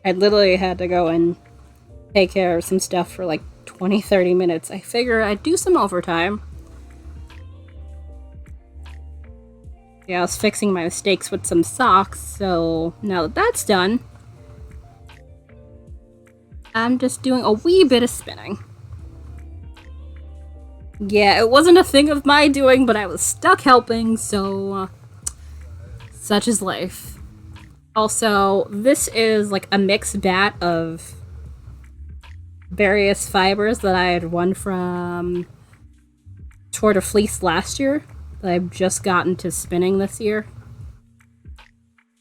I literally had to go and take care of some stuff for like 20-30 minutes, I figure I'd do some overtime. Yeah, I was fixing my mistakes with some socks, so now that that's done, I'm just doing a wee bit of spinning. Yeah, it wasn't a thing of my doing, but I was stuck helping, so such is life. Also, this is like a mixed bat of various fibers that I had won from Tour de Fleece last year that I've just gotten to spinning this year.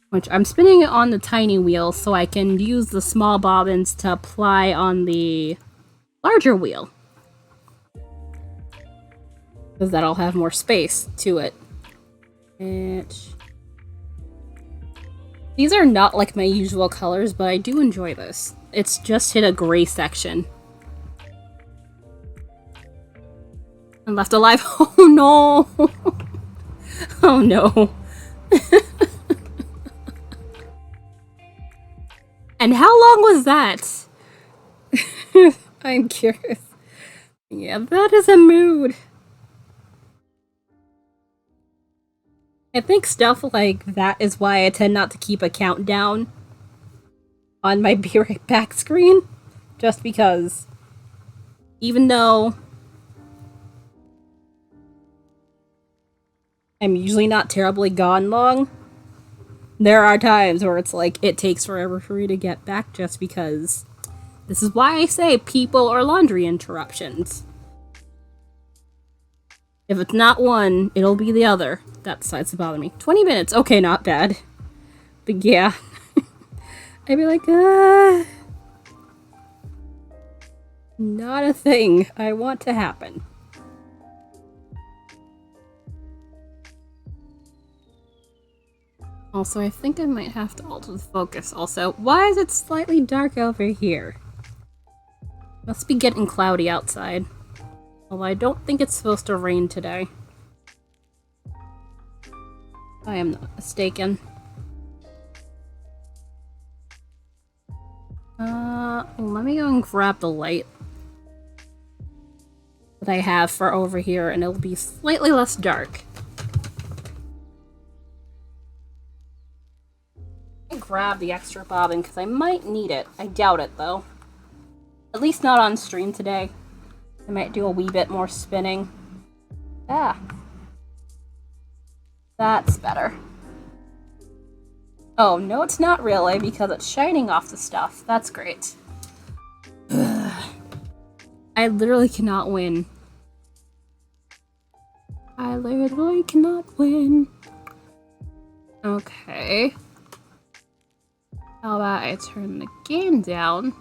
Which I'm spinning it on the tiny wheel so I can use the small bobbins to apply on the larger wheel. Because that'll have more space to it. These are not like my usual colors, but I do enjoy this. It's just hit a gray section. And left alive. Oh no! Oh no. And how long was that? I'm curious. Yeah, that is a mood. I think stuff like that is why I tend not to keep a countdown on my Be Right Back screen. Just because even though I'm usually not terribly gone long. There are times where it's like it takes forever for me to get back just because this is why I say people or laundry interruptions. If it's not one, it'll be the other. That decides to bother me. 20 minutes, okay, not bad. But yeah. I'd be like, not a thing I want to happen. Also, I think I might have to alter the focus also. Why is it slightly dark over here? Must be getting cloudy outside. Although I don't think it's supposed to rain today. I am not mistaken. Let me go and grab the light that I have for over here, and it'll be slightly less dark. Grab the extra bobbin because I might need it. I doubt it though. At least not on stream today. I might do a wee bit more spinning. Ah. That's better. Oh, no it's not really because it's shining off the stuff. That's great. I literally cannot win. I literally cannot win. Okay. How about I turn the game down?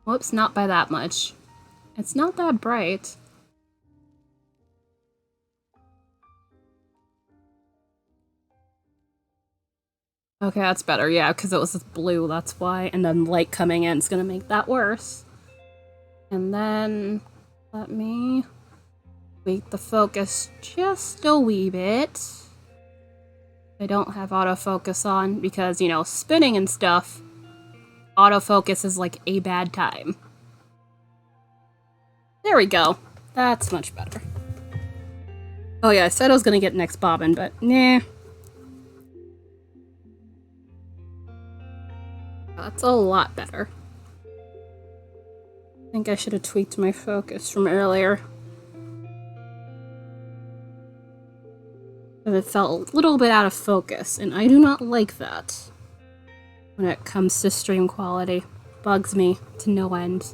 Whoops, not by that much. It's not that bright. Okay, that's better, yeah, because it was blue, that's why. And then light coming in is gonna make that worse. And then let me tweak the focus just a wee bit. I don't have autofocus on because, you know, spinning and stuff, autofocus is like a bad time. There we go. That's much better. Oh yeah, I said I was gonna get next bobbin, but nah. That's a lot better. I think I should have tweaked my focus from earlier. But it felt a little bit out of focus, and I do not like that when it comes to stream quality. Bugs me to no end.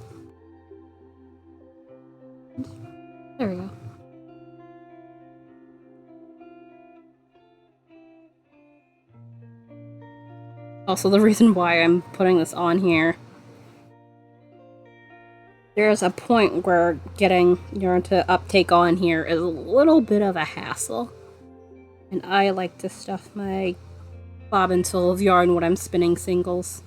There we go. Also, the reason why I'm putting this on here, there's a point where getting yarn to uptake on here is a little bit of a hassle. And I like to stuff my bobbins full of yarn when I'm spinning singles.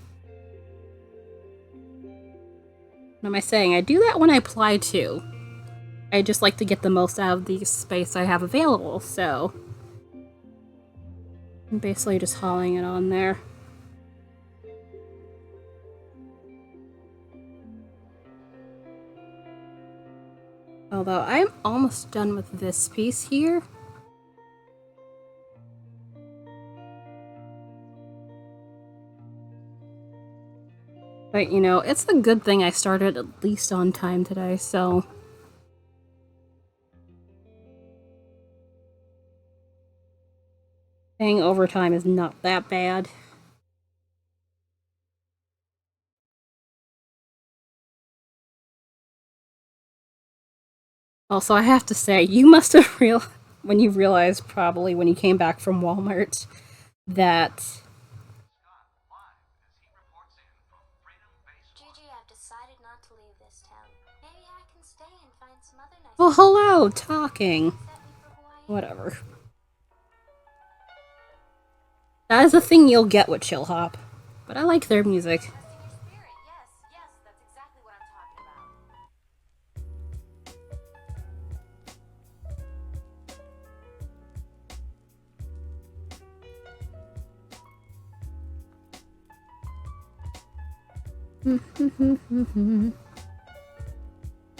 What am I saying? I do that when I ply too. I just like to get the most out of the space I have available, so I'm basically just hauling it on there. Although I'm almost done with this piece here. But, you know, it's a good thing I started at least on time today, so paying overtime is not that bad. Also, I have to say, you must have when you realized probably when you came back from Walmart that oh, hello, talking. Whatever. That is a thing you'll get with Chill Hop. But I like their music.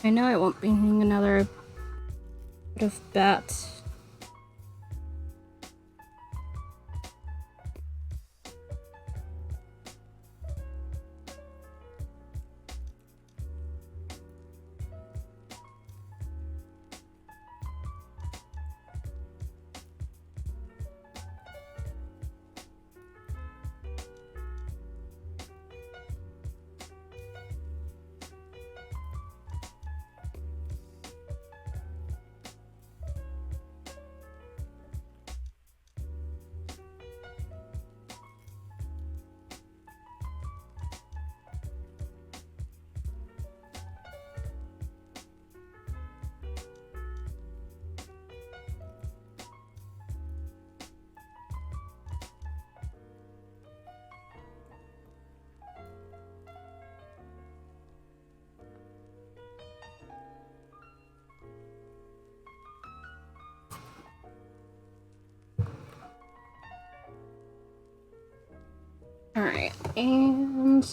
I know I won't be needing another bit of Batt. Alright, and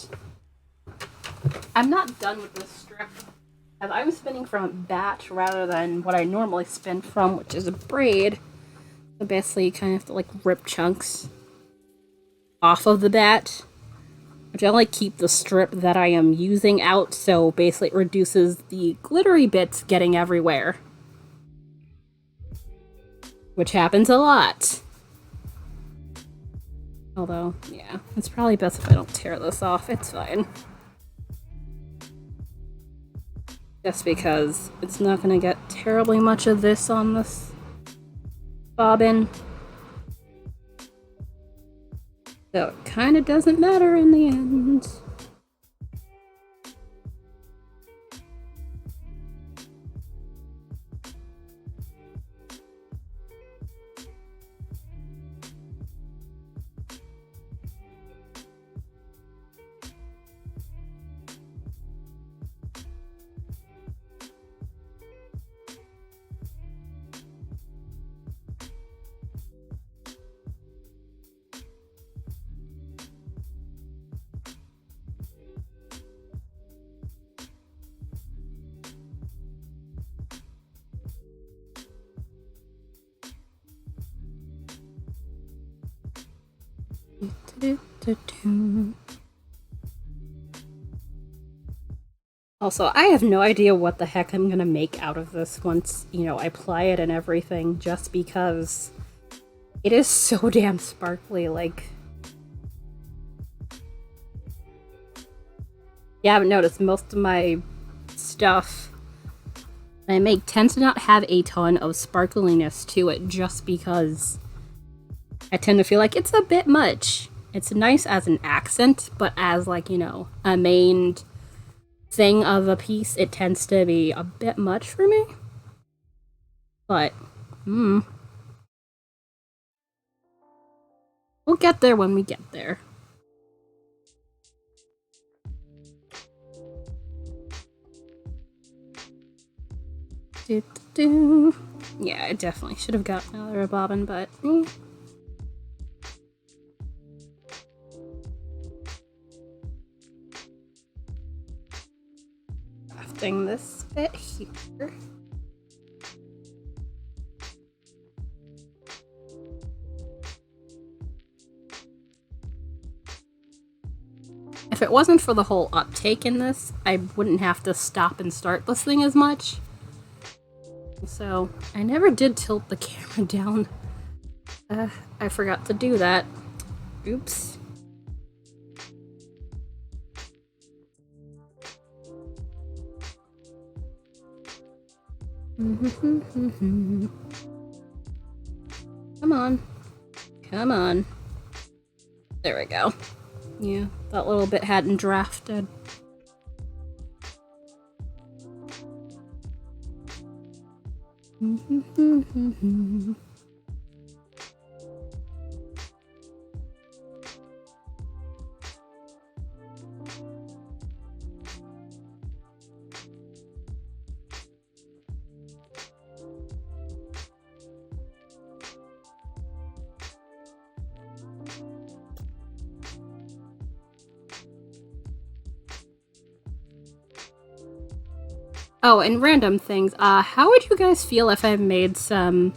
I'm not done with this strip, as I'm spinning from a Batt rather than what I normally spin from, which is a braid. So basically you kind of have to like rip chunks off of the Batt, which I only keep the strip that I am using out, so basically it reduces the glittery bits getting everywhere. Which happens a lot. Although, yeah, it's probably best if I don't tear this off. It's fine. Just because it's not going to get terribly much of this on this bobbin. So it kind of doesn't matter in the end. Also, I have no idea what the heck I'm gonna make out of this once, you know, I apply it and everything, just because it is so damn sparkly, like... You haven't noticed, most of my stuff I make tends to not have a ton of sparkliness to it, just because I tend to feel like it's a bit much. It's nice as an accent, but as, like, you know, a main thing of a piece, it tends to be a bit much for me. But, we'll get there when we get there. Yeah, I definitely should have gotten another bobbin, but... Crafting this bit here. If it wasn't for the whole uptake in this, I wouldn't have to stop and start this thing as much. So, I never did tilt the camera down. I forgot to do that. Oops. Come on. Come on. There we go. Yeah, that little bit hadn't drafted. Oh, and random things. How would you guys feel if I made some,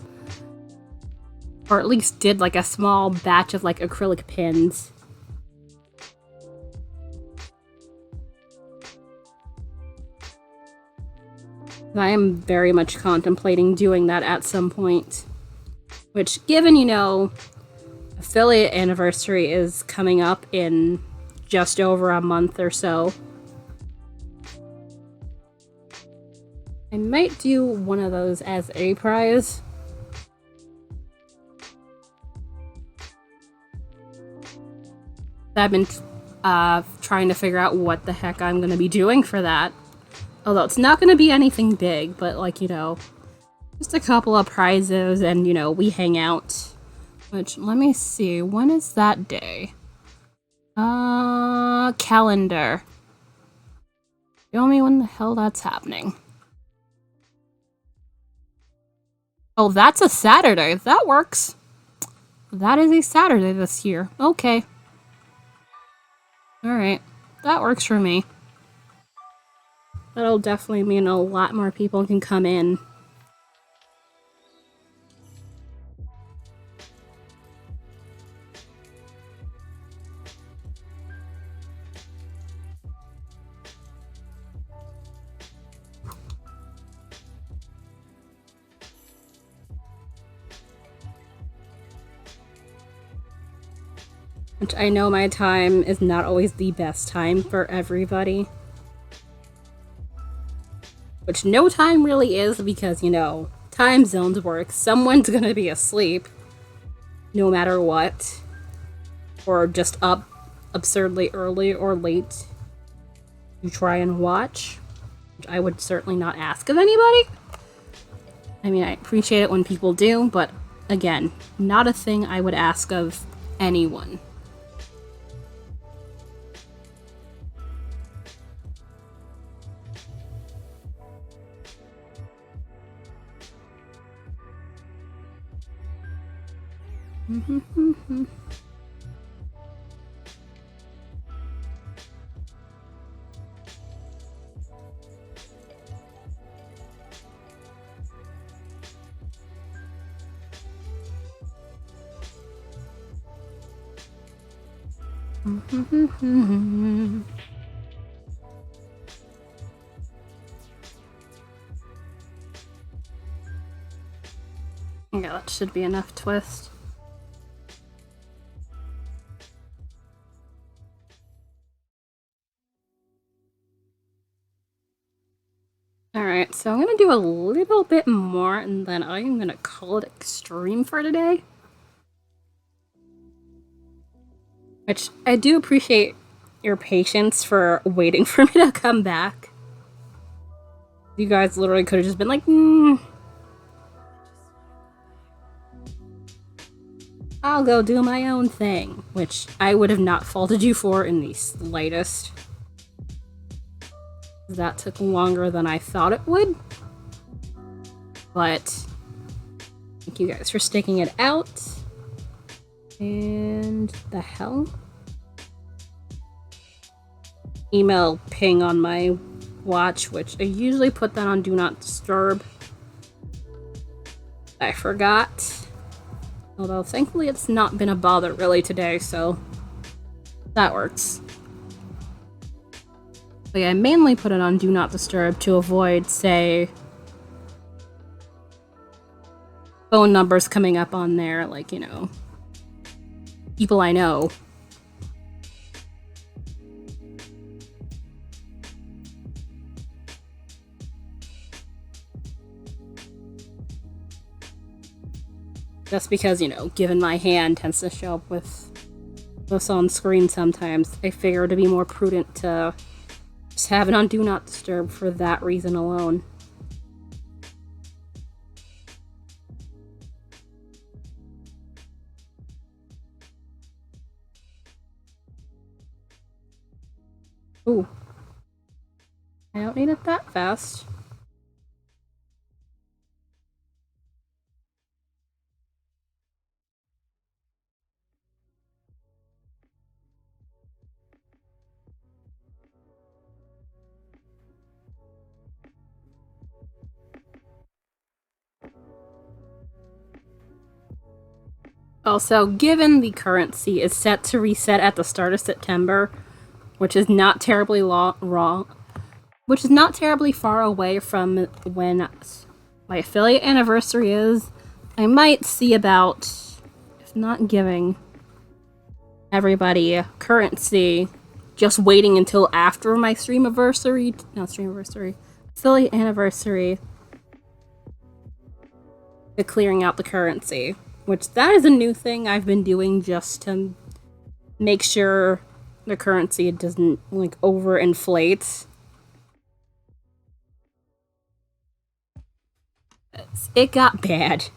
or at least did like a small batch of like acrylic pins? I am very much contemplating doing that at some point. Which, given, you know, affiliate anniversary is coming up in just over a month or so, I might do one of those as a prize. I've been trying to figure out what the heck I'm going to be doing for that. Although it's not going to be anything big, but like, you know, just a couple of prizes and, you know, we hang out. Which, let me see, when is that day? Calendar. Show me when the hell that's happening. Oh, that's a Saturday. That works. That is a Saturday this year. Okay. Alright, that works for me. That'll definitely mean a lot more people can come in. Which I know my time is not always the best time for everybody. Which no time really is because, you know, time zones work. Someone's gonna be asleep no matter what. Or just up absurdly early or late to try and watch. Which I would certainly not ask of anybody. I mean, I appreciate it when people do, but again, not a thing I would ask of anyone. Yeah, that should be enough twist. Alright, so I'm gonna do a little bit more and then I'm gonna call it extreme for today. Which I do appreciate your patience for waiting for me to come back. You guys literally could have just been like, I'll go do my own thing, which I would have not faulted you for in the slightest. That took longer than I thought it would. But thank you guys for sticking it out. And the hell? Email ping on my watch, which I usually put that on Do Not Disturb. I forgot. Although thankfully it's not been a bother really today, so that works. But yeah, I mainly put it on Do Not Disturb to avoid, say, phone numbers coming up on there, like, you know, people I know. Just because, you know, given my hand tends to show up with this on screen sometimes, I figure it'd be more prudent to just have it on Do Not Disturb for that reason alone. Ooh. I don't need it that fast. Also, given the currency is set to reset at the start of September, which is not terribly which is not terribly far away from when my affiliate anniversary is, I might see about, if not giving everybody currency, just waiting until after my affiliate anniversary, to clearing out the currency. Which, that is a new thing I've been doing just to make sure the currency doesn't, like, overinflate. It got bad.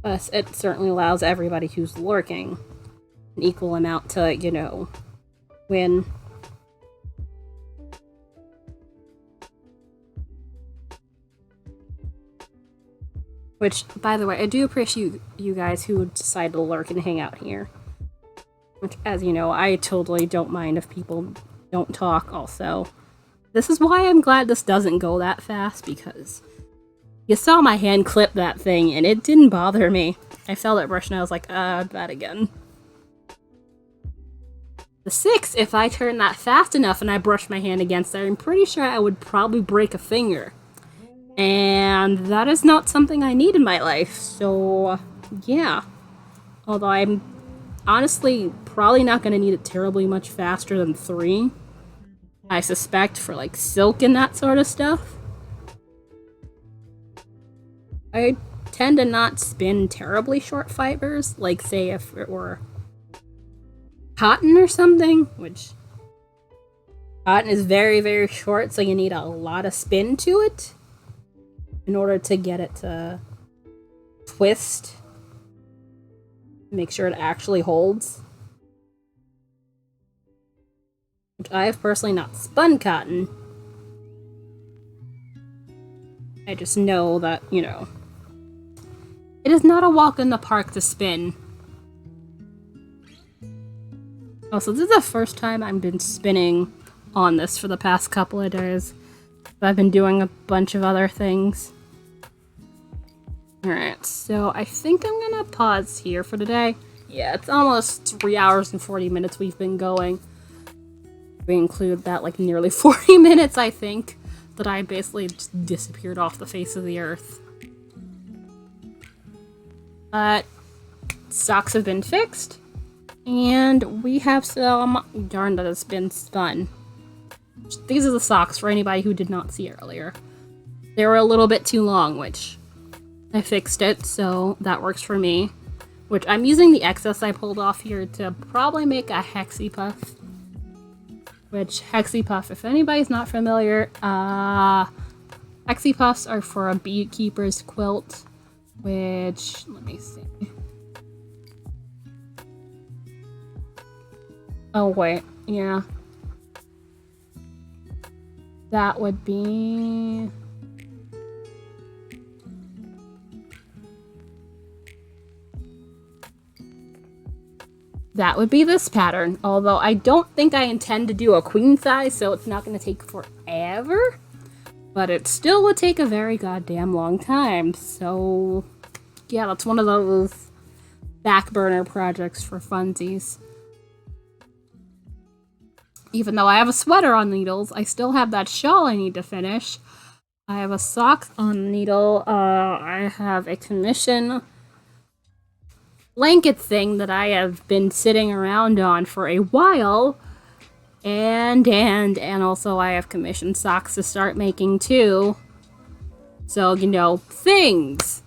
But it certainly allows everybody who's lurking an equal amount to, you know, win. Which, by the way, I do appreciate you guys who decide to lurk and hang out here. Which, as you know, I totally don't mind if people don't talk also. This is why I'm glad this doesn't go that fast, because you saw my hand clip that thing, and it didn't bother me. I felt it brush, and I was like, that again. The 6, if I turn that fast enough and I brush my hand against it, I'm pretty sure I would probably break a finger. And that is not something I need in my life, so yeah. Although I'm honestly probably not going to need it terribly much faster than 3. I suspect for like silk and that sort of stuff. I tend to not spin terribly short fibers, like say if it were cotton or something, which cotton is very, very short, so you need a lot of spin to it in order to get it to twist. Make sure it actually holds. Which I have personally not spun cotton. I just know that, you know, it is not a walk in the park to spin. Oh, so this is the first time I've been spinning on this for the past couple of days. I've been doing a bunch of other things. Alright, so I think I'm gonna pause here for today. Yeah, it's almost 3 hours and 40 minutes we've been going. We include that, like, nearly 40 minutes, I think, that I basically just disappeared off the face of the earth. But socks have been fixed, and we have some yarn that has been spun. These are the socks for anybody who did not see earlier. They were a little bit too long, which I fixed it, so that works for me. Which I'm using the excess I pulled off here to probably make a hexie puff. Which, hexie puff, if anybody's not familiar, hexie puffs are for a beekeeper's quilt. Which, let me see. Oh, wait, yeah. That would be... That would be this pattern, although I don't think I intend to do a queen size, so it's not going to take forever. But it still would take a very goddamn long time, so yeah, that's one of those back burner projects for funsies. Even though I have a sweater on needles, I still have that shawl I need to finish. I have a sock on needle, I have a commission blanket thing that I have been sitting around on for a while, and also I have commissioned socks to start making too. So, you know, things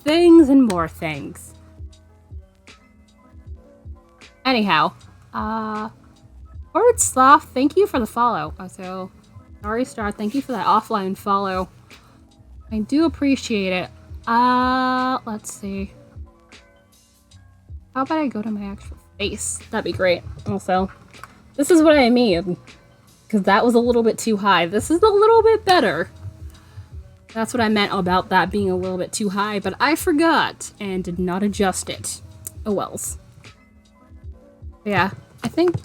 and more things. Anyhow, Sloof, thank you for the follow. Also, Ari Star, thank you for that offline follow. I do appreciate it. Let's see. How about I go to my actual face? That'd be great. Also, this is what I mean. Because that was a little bit too high. This is a little bit better. That's what I meant about that being a little bit too high, but I forgot and did not adjust it. Oh wells. Yeah, thank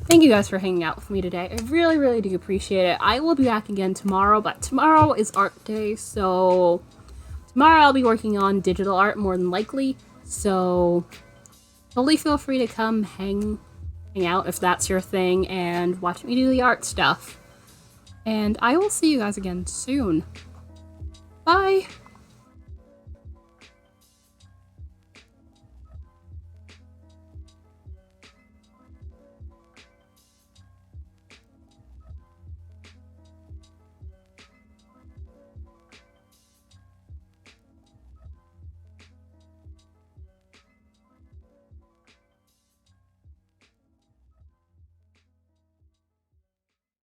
you guys for hanging out with me today. I really, really do appreciate it. I will be back again tomorrow, but tomorrow is art day, so tomorrow I'll be working on digital art more than likely, so totally feel free to come hang out if that's your thing and watch me do the art stuff. And I will see you guys again soon. Bye!